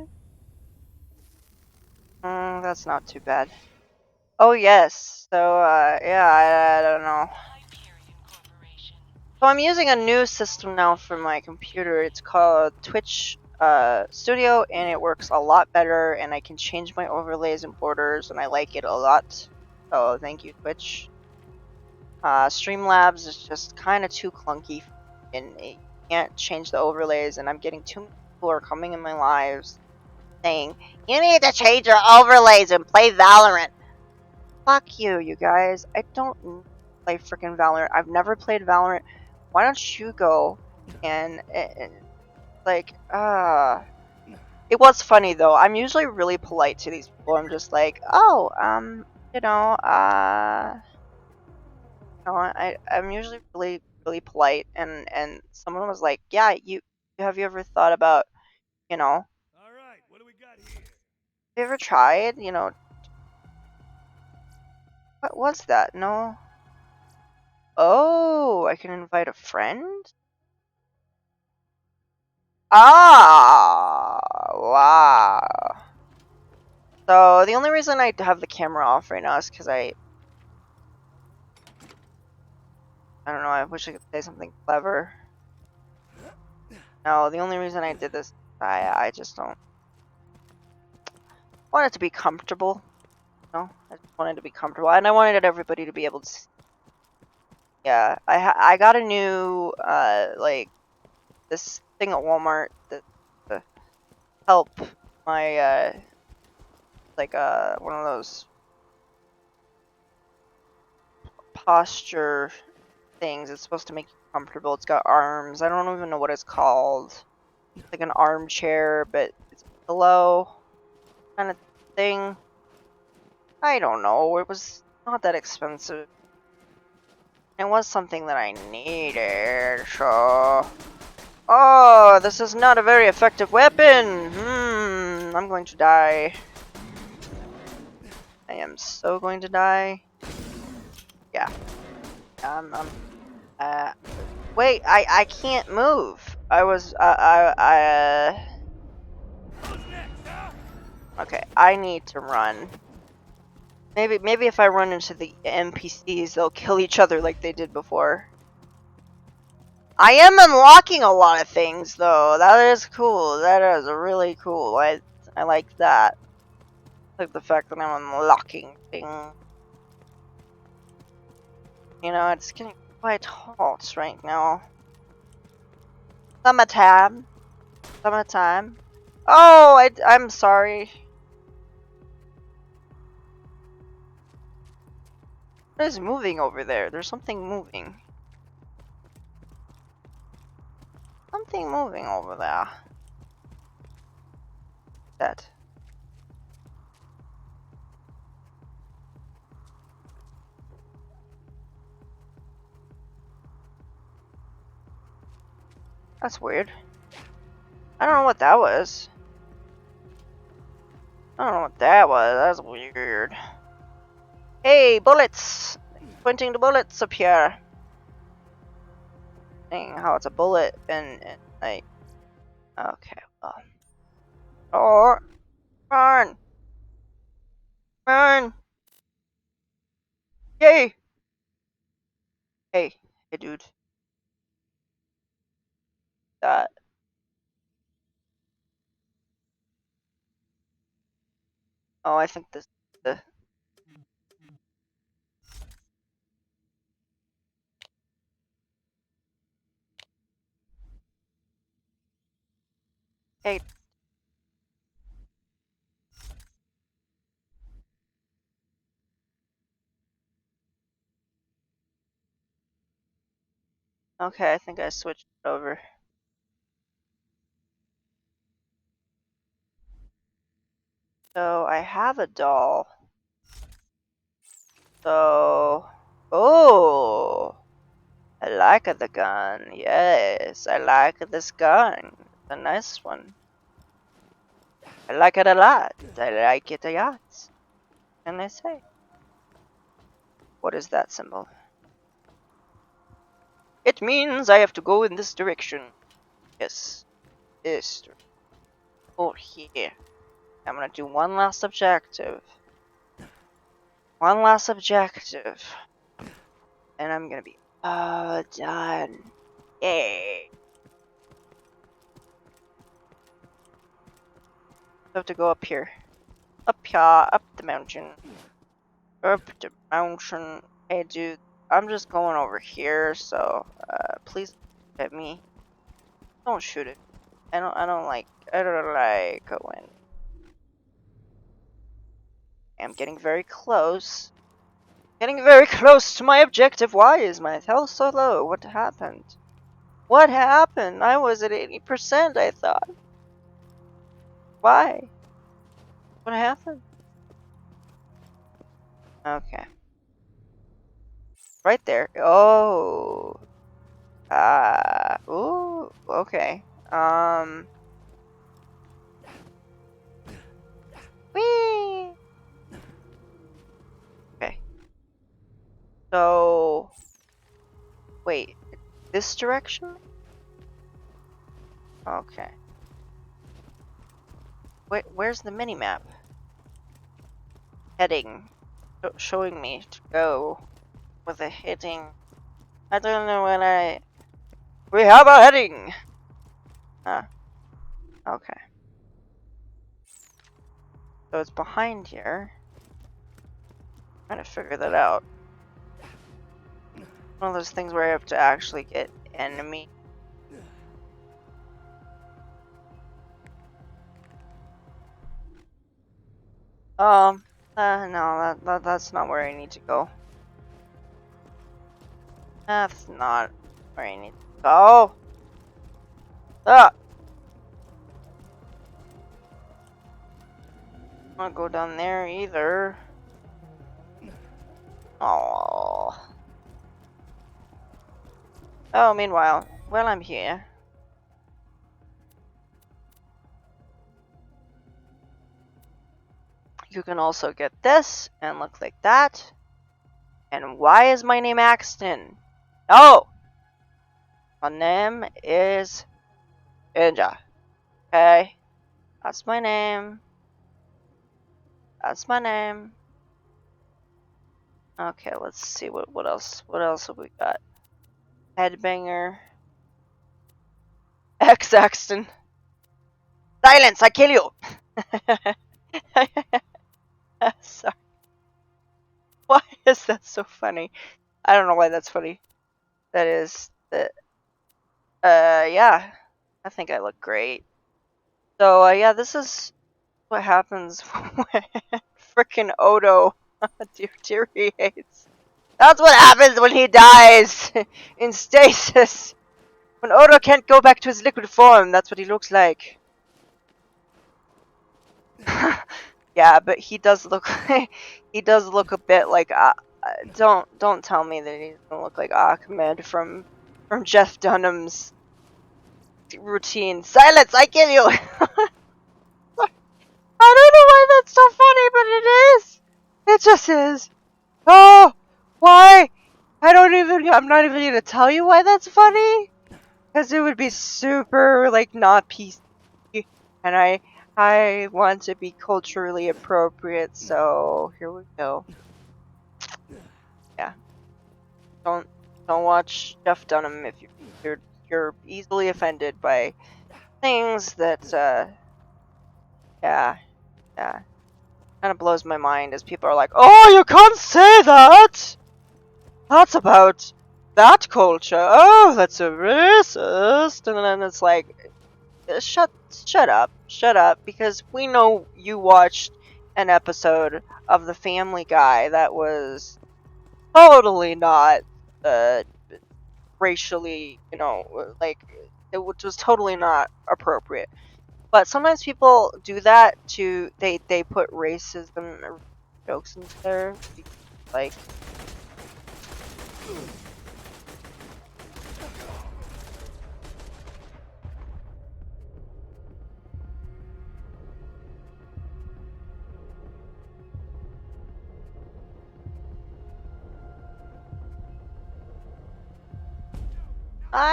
That's not too bad. Oh yes. So, yeah, I don't know. So I'm using a new system now for my computer. It's called Twitch Studio, and it works a lot better, and I can change my overlays and borders, and I like it a lot. So thank you, Twitch. Streamlabs is just kind of too clunky, and it can't change the overlays, and I'm getting too many people are coming in my lives saying, "You need to change your overlays and play Valorant." Fuck you, you guys. I don't play freaking Valorant. I've never played Valorant. Why don't you go and like, it was funny though. I'm usually really polite to these people. I'm just like, oh, you know, I'm usually really polite, and someone was like, yeah, have you ever thought about, you know, All right, what do we got here? have you ever tried, you know, what was that? No. Oh, I can invite a friend? Ah, wow. So the only reason I have the camera off right now is because I don't know, I wish I could say something clever. No, the only reason I did this, I just don't want it to be comfortable. No, I just wanted to be comfortable, and I wanted everybody to be able to see. Yeah, I got a new, like, this thing at Walmart that to help my, like, one of those posture things. It's supposed to make you comfortable. It's got arms. I don't even know what it's called. It's like an armchair, but it's a pillow kind of thing. I don't know. It was not that expensive. It was something that I needed, so... Oh, this is not a very effective weapon! I'm going to die. I am so going to die. Yeah. Wait, I can't move. I was, okay, I need to run. Maybe if I run into the NPCs, they'll kill each other like they did before. I am unlocking a lot of things, though. That is cool. That is really cool. I like that. I like the fact that I'm unlocking things. You know, it's getting quite hot right now. Summertime. Summertime. Oh, I'm sorry. What is moving over there? There's something moving. Something moving over there. That. That's weird. I don't know what that was. I don't know what that was. That's weird. Hey, bullets! Pointing to bullets up here. Saying how it's a bullet and like. Okay, well. Oh, run! Run! Yay! Hey, dude. That. Oh, I think this. Hey. Okay, I think I switched it over. So I have a doll. So, oh, I like the gun. Yes, I like this gun. It's a nice one. I like it a lot. I like it a lot. Can I say? What is that symbol? It means I have to go in this direction. Yes, this. Oh, here. I'm gonna do one last objective. One last objective. And I'm gonna be done. Yay. have to go up here. Up here, up the mountain. Up the mountain. Hey dude, I'm just going over here, so please hit me. Don't shoot it. I don't like when I'm getting very close. Getting very close to my objective. Why is my health so low? What happened? What happened? I was at 80%, I thought. Why? What happened? Okay. Right there. Oh. Ooh. Okay. Whee! Okay. So. Wait. This direction? Okay. Wait, where's the mini-map? Heading. Showing me to go with a heading. I don't know when I... We have a heading! Huh. Okay. So it's behind here. Trying to figure that out. One of those things where I have to actually get enemy. No, that's not where I need to go. That's not where I need to go. Ah! I don't want to go down there either. Oh. Oh, meanwhile, while I'm here, you can also get this and look like that. And why is my name Axton? Oh! My name is Ninja. Okay? That's my name. That's my name. Okay, let's see what else have we got? Headbanger. X Axton. Silence, I kill you! Sorry. Why is that so funny? I don't know why that's funny. That is that. Yeah. I think I look great. So yeah, this is what happens when frickin' Odo deteriorates. That's what happens when he dies in stasis. When Odo can't go back to his liquid form, that's what he looks like. Yeah, but he does look he does look a bit like don't tell me that he doesn't look like Ahmed from Jeff Dunham's routine. Silence, I kill you. I don't know why that's so funny, but it is. It just is. Oh, why? I'm not even gonna tell you why that's funny. Because it would be super, like, not PC. And I want to be culturally appropriate, so here we go. Yeah. Don't watch Jeff Dunham if you're easily offended by things that, yeah. Kind of blows my mind as people are like, oh, you can't say that! That's about that culture. Oh, that's a racist. And then it's like, shut up, because we know you watched an episode of The Family Guy that was totally not, racially, like, which was totally not appropriate. But sometimes people do that they put racism jokes into there, like.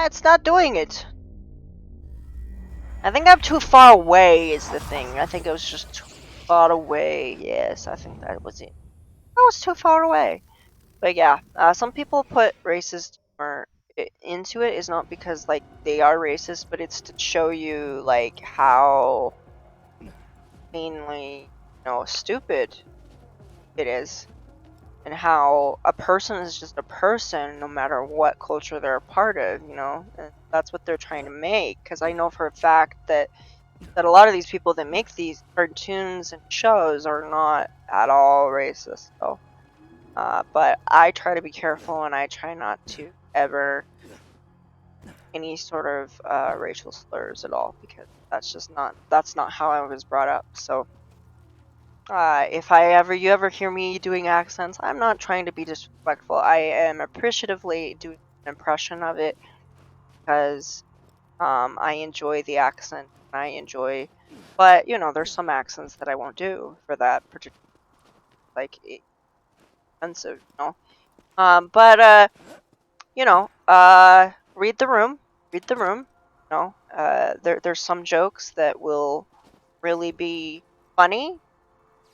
It's not doing it. I think I'm too far away is the thing. I think it was just too far away. Yes, I think that was it. I was too far away. But yeah, some people put racist or into it is not because like they are racist, but it's to show you like how insanely, stupid it is, and how a person is just a person no matter what culture they're a part of, and that's what they're trying to make. Because I know for a fact that a lot of these people that make these cartoons and shows are not at all racist, though. But I try to be careful, and I try not to ever any sort of racial slurs at all, because that's not how I was brought up. So if you ever hear me doing accents, I'm not trying to be disrespectful. I am appreciatively doing an impression of it because I enjoy the accent. But there's some accents that I won't do for that particular, like, offensive, But read the room. Read the room. There's some jokes that will really be funny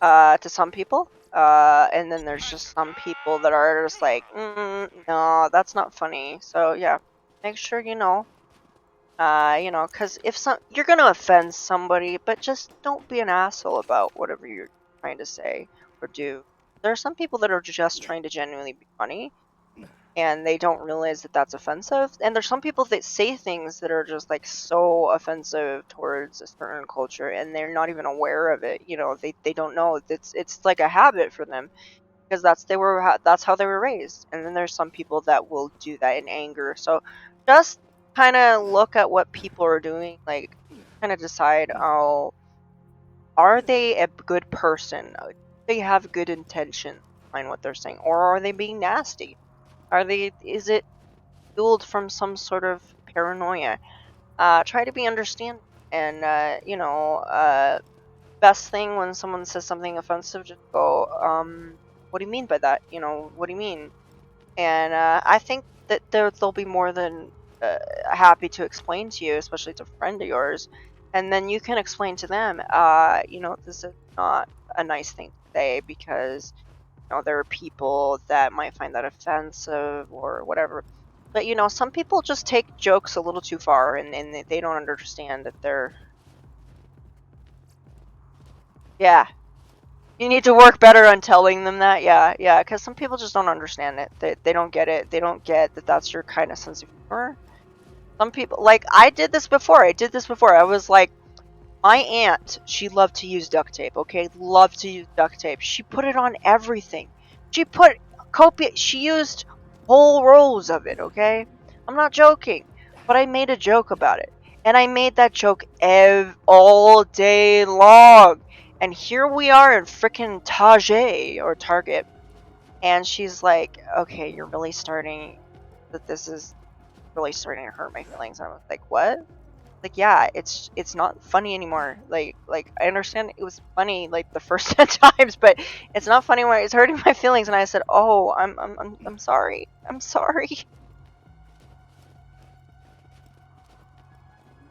to some people. And then there's just some people that are just like, no, that's not funny. So yeah, make sure because you're gonna offend somebody, but just don't be an asshole about whatever you're trying to say or do. There are some people that are just trying to genuinely be funny, and they don't realize that that's offensive. And there's some people that say things that are just like so offensive towards a certain culture, and they're not even aware of it. They don't know. It's like a habit for them because that's how they were raised. And then there's some people that will do that in anger. So just kind of look at what people are doing, like kind of decide, oh, are they a good person? Do they have good intention behind what they're saying, or are they being nasty? Is it fueled from some sort of paranoia? Try to be understanding, and best thing when someone says something offensive, just go, what do you mean by that? What do you mean? And I think that they'll be more than happy to explain to you, especially to a friend of yours, and then you can explain to them, this is not a nice thing to say, because there are people that might find that offensive or whatever. But some people just take jokes a little too far, and they don't understand that they're. Yeah, you need to work better on telling them that. Yeah, because some people just don't understand it. They don't get it. They don't get that that's your kind of sense of humor. Some people, like, I did this before. I was like, my aunt, she loved to use duct tape, okay? Loved to use duct tape. She put it on everything. She used whole rolls of it, okay? I'm not joking. But I made a joke about it. And I made that joke all day long. And here we are in frickin' Target. And she's like, okay, you're really this is really starting to hurt my feelings. And I was like, what? Like, yeah, it's not funny anymore. Like I understand it was funny like the first 10 times, but it's not funny when it's hurting my feelings. And I said, oh, I'm sorry. I'm sorry.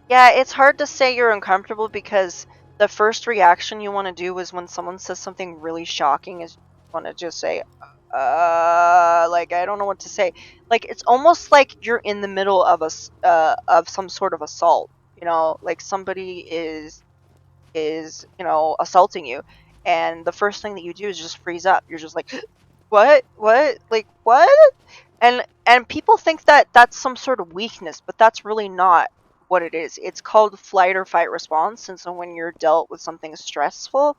Yeah, it's hard to say you're uncomfortable, because the first reaction you want to do is when someone says something really shocking is you want to just say, like, I don't know what to say. Like, it's almost like you're in the middle of of some sort of assault, like somebody is assaulting you, and the first thing that you do is just freeze up. You're just like, what, like, what? And people think that that's some sort of weakness, but that's really not what it is. It's called flight or fight response. And so when you're dealt with something stressful,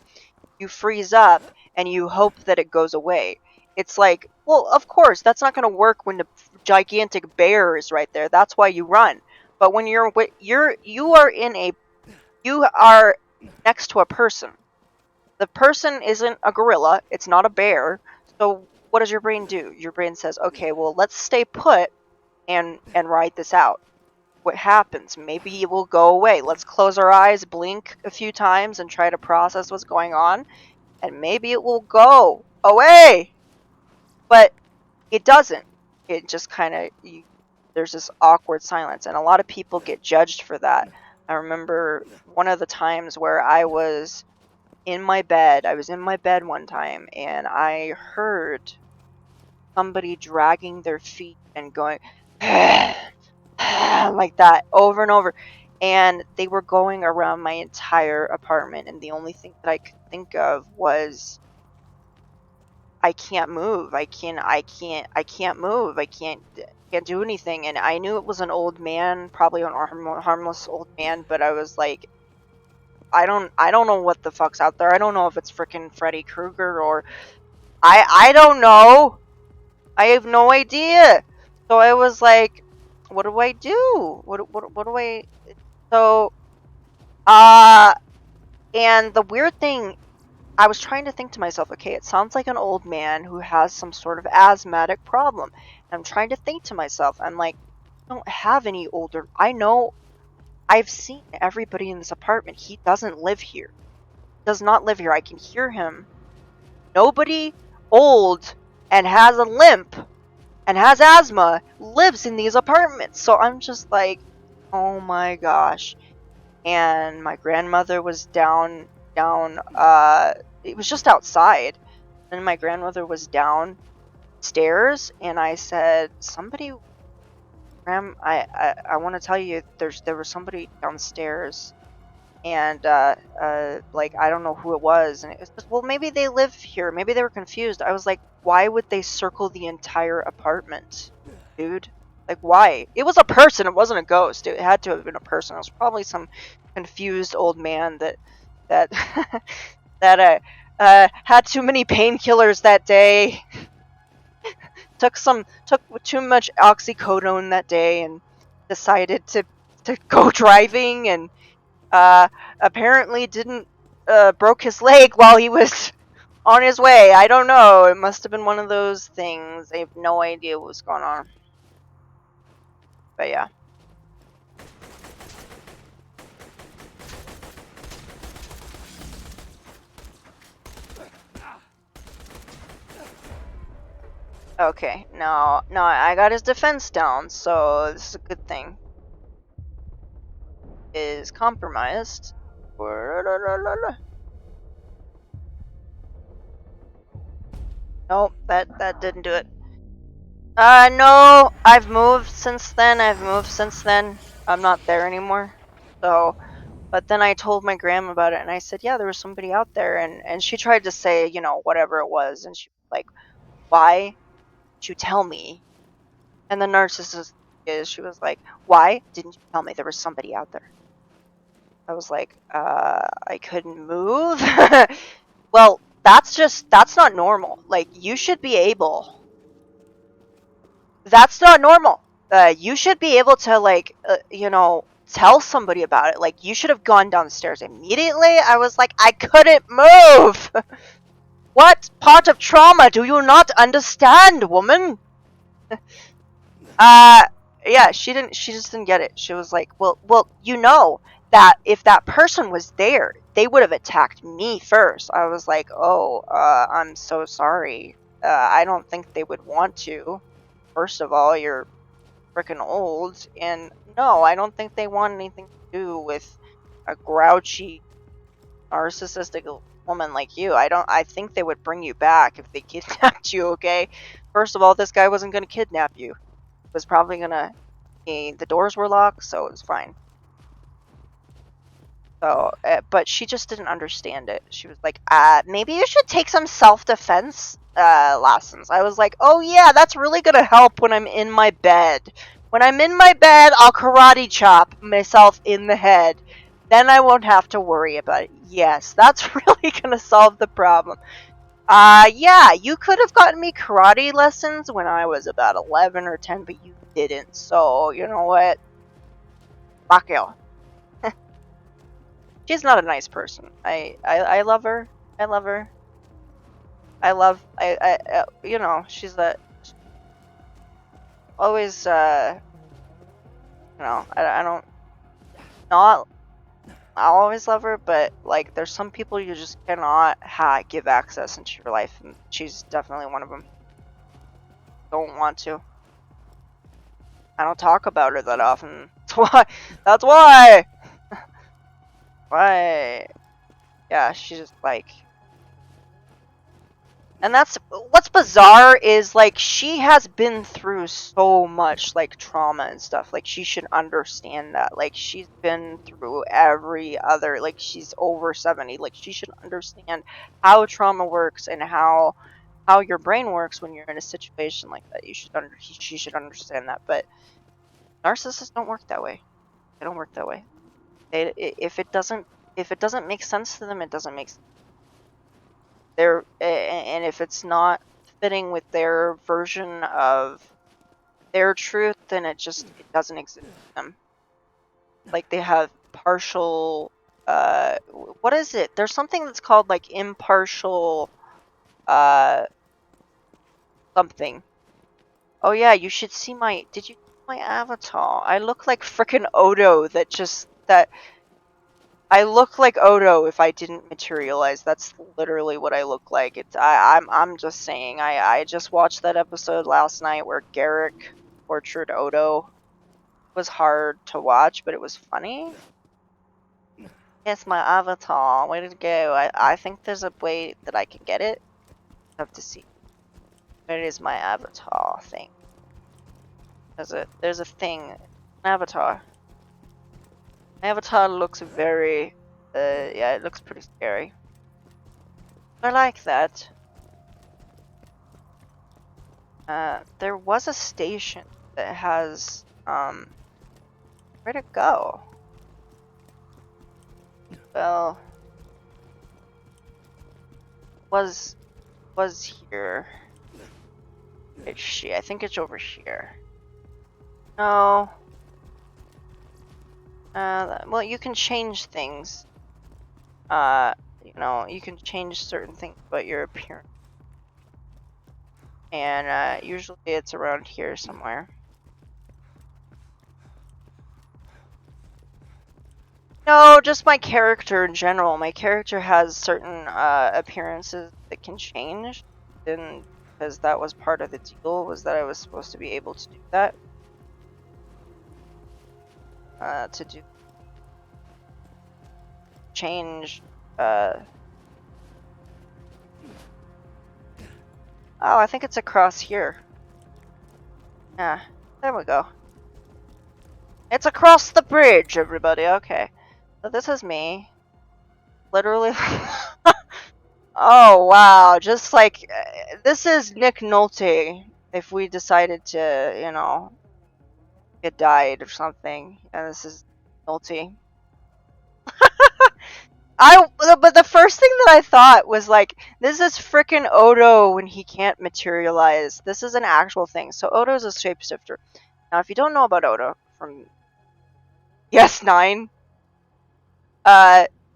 you freeze up and you hope that it goes away. It's like, well, of course, that's not going to work when the gigantic bear is right there. That's why you run. But when you are next to a person. The person isn't a gorilla. It's not a bear. So what does your brain do? Your brain says, okay, well, let's stay put and ride this out. What happens? Maybe it will go away. Let's close our eyes, blink a few times, and try to process what's going on, and maybe it will go away. But it doesn't. It just kind of, there's this awkward silence, and a lot of people get judged for that. I remember one of the times where I was in my bed one time, and I heard somebody dragging their feet and going like that over and over. and they were going around my entire apartment, and the only thing that I could think of was I can't move. I can't move. I can't do anything. And I knew it was an old man, probably an harmless old man, but I was like, I don't know what the fuck's out there. I don't know if it's freaking Freddy Krueger or I don't know. I have no idea. So I was like, what do I do? What do I so and the weird thing, I was trying to think to myself, okay, it sounds like an old man who has some sort of asthmatic problem. And I'm trying to think to myself, I'm like, I don't have any older. I know I've seen everybody in this apartment. He doesn't live here. He does not live here. I can hear him. Nobody old and has a limp and has asthma lives in these apartments. So I'm just like, oh my gosh. And my grandmother was down, it was just outside. And my grandmother was downstairs, and I said, somebody, I want to tell you, there was somebody downstairs, and like, I don't know who it was, and it was just, well, maybe they live here, maybe they were confused. I was like, why would they circle the entire apartment, dude? Like, why? It was a person, it wasn't a ghost. It had to have been a person. It was probably some confused old man that that had too many painkillers that day. took too much oxycodone that day and decided to go driving, and apparently didn't broke his leg while he was on his way. I don't know. It must have been one of those things. I have no idea what was going on. But yeah. Okay, now I got his defense down, so this is a good thing. Is compromised. Nope, that didn't do it. No, I've moved since then. I'm not there anymore. So, but then I told my grandma about it, and I said, yeah, there was somebody out there, and she tried to say, you know, whatever it was, and she was like, why didn't you tell me? And the narcissist is, she was like, why didn't you tell me there was somebody out there? I was like, I couldn't move? Well, that's not normal. Like, you should be able. That's not normal. You should be able to, like, you know, tell somebody about it. Like, you should have gone downstairs immediately. I was like, I couldn't move! What part of trauma do you not understand, woman? Yeah, she just didn't get it. She was like, well, you know that if that person was there, they would have attacked me first. I was like, oh, I'm so sorry. I don't think they would want to. First of all, you're freaking old, and no, I don't think they want anything to do with a grouchy, narcissistic woman like you. I think they would bring you back if they kidnapped you, okay? First of all, this guy wasn't gonna kidnap you. He was probably gonna, the doors were locked, so it was fine. So, but she just didn't understand it. She was like, maybe you should take some self-defense lessons. I was like, oh yeah, that's really gonna help when I'm in my bed. When I'm in my bed, I'll karate chop myself in the head. Then I won't have to worry about it. Yes, that's really gonna solve the problem. Yeah, you could have gotten me karate lessons when I was about 11 or 10, but you didn't. So, you know what? Fuck you. She's not a nice person. I love her. I love her. I you know, she's always, you know, I don't, not, I'll always love her, but, like, there's some people you just cannot give access into your life, and she's definitely one of them. Don't want to. I don't talk about her that often. That's why! Why? Yeah, she's just like, And that's what's bizarre is like she has been through so much like trauma and stuff. Like she should understand that. Like she's been through every other like she's over 70. Like she should understand how trauma works and how your brain works when you're in a situation like that. She should understand that. But narcissists don't work that way. They don't work that way. If it doesn't make sense to them, it doesn't make sense. And if it's not fitting with their version of their truth, then it doesn't exist to them. Like they have partial what is it? There's something that's called like impartial something. Oh yeah, you should see did you see my avatar? I look like frickin' Odo that I look like Odo if I didn't materialize. That's literally what I look like. I'm just saying. I just watched that episode last night where Garrick tortured Odo. It was hard to watch, but it was funny. It's my avatar. Way to go. I think there's a way that I can get it. I have to see. It is my avatar thing. There's a thing. An avatar. My avatar looks very yeah, it looks pretty scary. I like that. There was a station that has, where'd it go? Well, was here. Where is she? I think it's over here. No. Well, you can change things. You know, you can change certain things about your appearance. And, usually it's around here somewhere. No, just my character in general. My character has certain, appearances that can change. And because that was part of the deal, was that I was supposed to be able to do that. Change, oh, I think it's across here. Yeah, there we go. It's across the bridge, everybody. Okay. So this is me. Literally. Oh, wow. Just like, this is Nick Nolte. If we decided to, you know, get died or something. And this is Nolte. But the first thing that I thought was like, this is frickin' Odo when he can't materialize. This is an actual thing. So Odo's a shapeshifter. Now, if you don't know about Odo from DS9,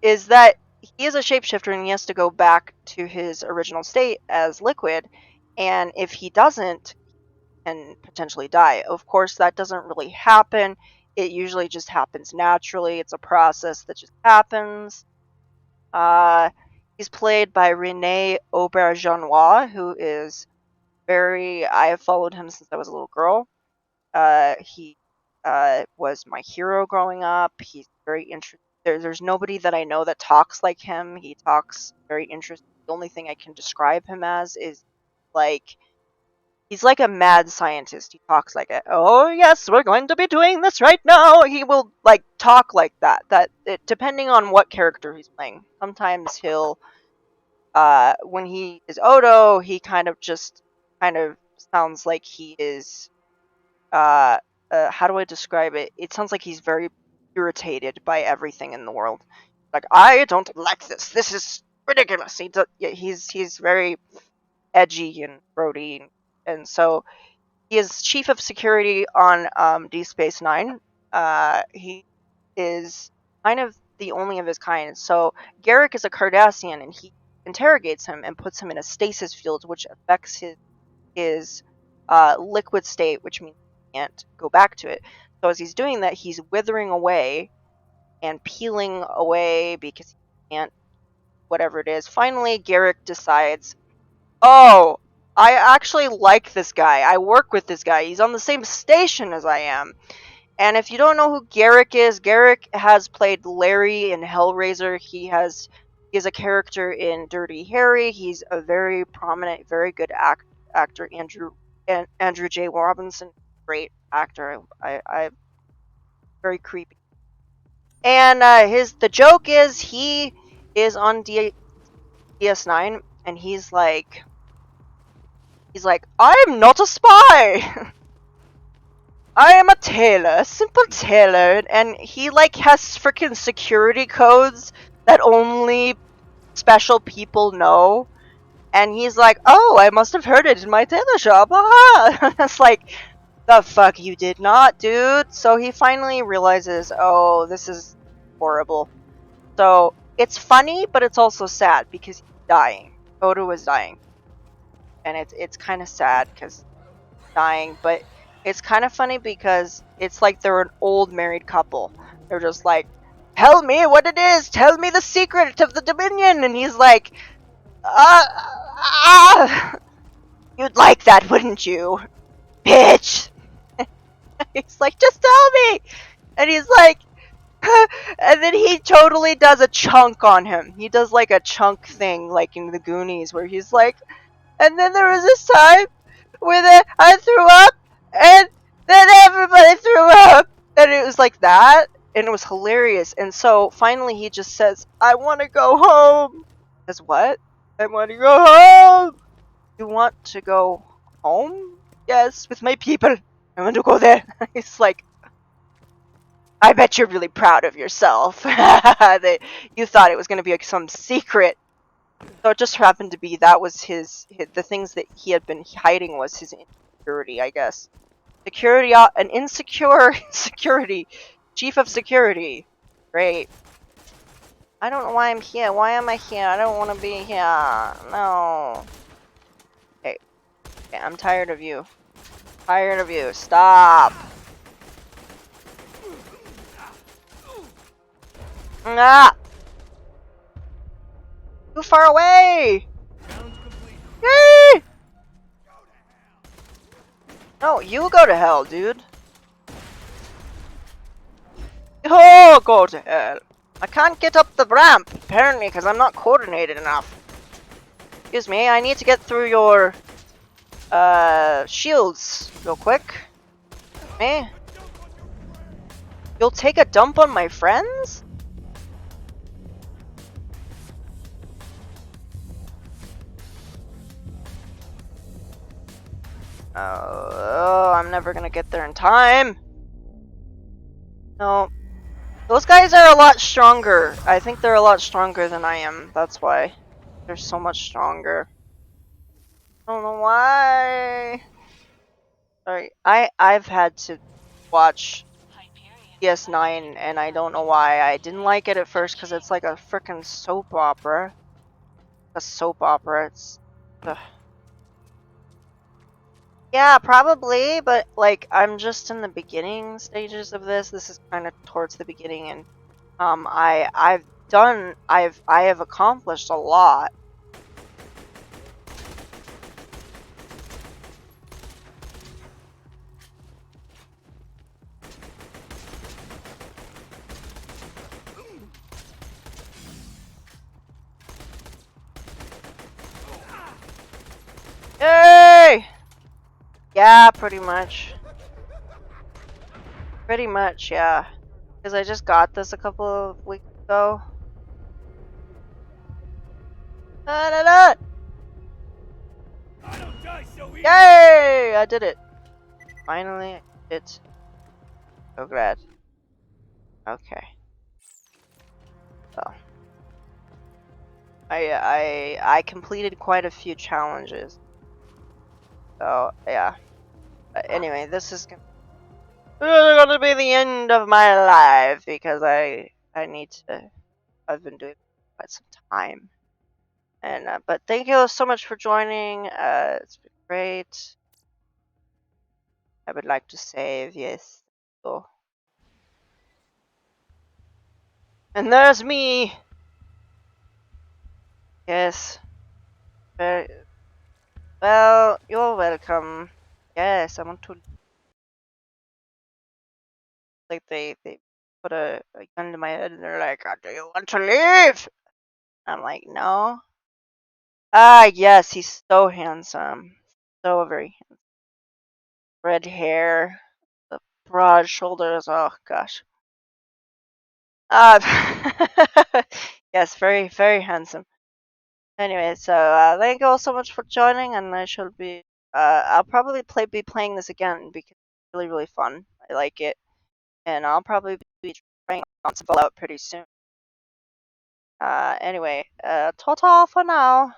is that he is a shapeshifter and he has to go back to his original state as Liquid, and if he doesn't, he can potentially die. Of course, that doesn't really happen. It usually just happens naturally. It's a process that just happens. He's played by Rene Auberjonois, who is I have followed him since I was a little girl. He was my hero growing up. He's very interesting. There's nobody that I know that talks like him. He talks very interesting. The only thing I can describe him as is like, he's like a mad scientist. He talks like it. Oh yes, we're going to be doing this right now. He will like talk like that. Depending on what character he's playing. Sometimes he'll, when he is Odo, he kind of sounds like he is, how do I describe it? It sounds like he's very irritated by everything in the world. Like, I don't like this. This is ridiculous. He's very edgy and throaty, and so he is chief of security on Deep Space Nine. He is kind of the only of his kind. So Garrick is a Cardassian, and he interrogates him and puts him in a stasis field, which affects his liquid state, which means he can't go back to it. So as he's doing that, he's withering away and peeling away because he can't, whatever it is. Finally, Garrick decides, oh, I actually like this guy. I work with this guy. He's on the same station as I am. And if you don't know who Garrick is, Garrick has played Larry in Hellraiser. He has He's a character in Dirty Harry. He's a very prominent, very good actor. Andrew J. Robinson, great actor. I very creepy. And the joke is he is on DS9, and he's like, I'm not a spy. I am a tailor, a simple tailor, and he like has freaking security codes that only special people know. And he's like, oh, I must have heard it in my tailor shop. Aha! It's like, the fuck you did not, dude. So he finally realizes, oh, this is horrible. So it's funny, but it's also sad because he's dying. Odo is dying, and it's kind of sad because he's dying, but it's kind of funny because it's like they're an old married couple. They're just like, tell me what it is. Tell me the secret of the Dominion. And he's like, you'd like that, wouldn't you, bitch? He's like, just tell me. And he's like, and then he totally does a chunk on him. He does like a chunk thing, like in the Goonies, where he's like, and then there was this time where I threw up, and then everybody threw up, and it was like that, and it was hilarious. And so finally he just says, I want to go home. Says what? I want to go home. You want to go home? Yes, with my people. I want to go there. He's like, I bet you're really proud of yourself. You thought it was going to be like some secret. So it just happened to be that was the things that he had been hiding was his insecurity, I guess. Security, an insecure security. Chief of security. Great. I don't know why I'm here. Why am I here? I don't want to be here. No. Okay, I'm tired of you. Tired of you. Stop. Ah! Too far away! Yay! No, you go to hell, dude. Oh, go to hell. I can't get up the ramp, apparently, because I'm not coordinated enough. Excuse me, I need to get through your, shields real quick. Me? You'll take a dump on my friends? Oh, I'm never gonna get there in time. No. Those guys are a lot stronger. I think they're a lot stronger than I am. That's why. They're so much stronger. I don't know why. Sorry. I've had to watch DS9 and I don't know why. I didn't like it at first because it's like a frickin' soap opera. A soap opera. It's... Ugh. Yeah, probably, but like I'm just in the beginning stages of this. This is kind of towards the beginning, and I have accomplished a lot. Yay! Yeah, pretty much. Pretty much, yeah. Because I just got this a couple of weeks ago. Da, da, da. I don't die so easy. Yay! I did it. Finally, I did it. So glad. Okay. So. I completed quite a few challenges. So, yeah. But anyway, this is gonna be the end of my life because I've been doing it for quite some time. And but thank you so much for joining. It's been great. I would like to save, yes. So. And there's me. Yes. Well, you're welcome. Yes, I want to. Like they put a gun to my head and they're like, "Do you want to leave?" I'm like, no. Ah, yes, he's so handsome. So very handsome. Red hair, the broad shoulders. Oh, gosh. Uh, yes, very, very handsome. Anyway, so thank you all so much for joining, and I shall be. I'll probably be playing this again because it's really, really fun. I like it, and I'll probably be trying on some Fallout pretty soon. Anyway, ta-ta for now.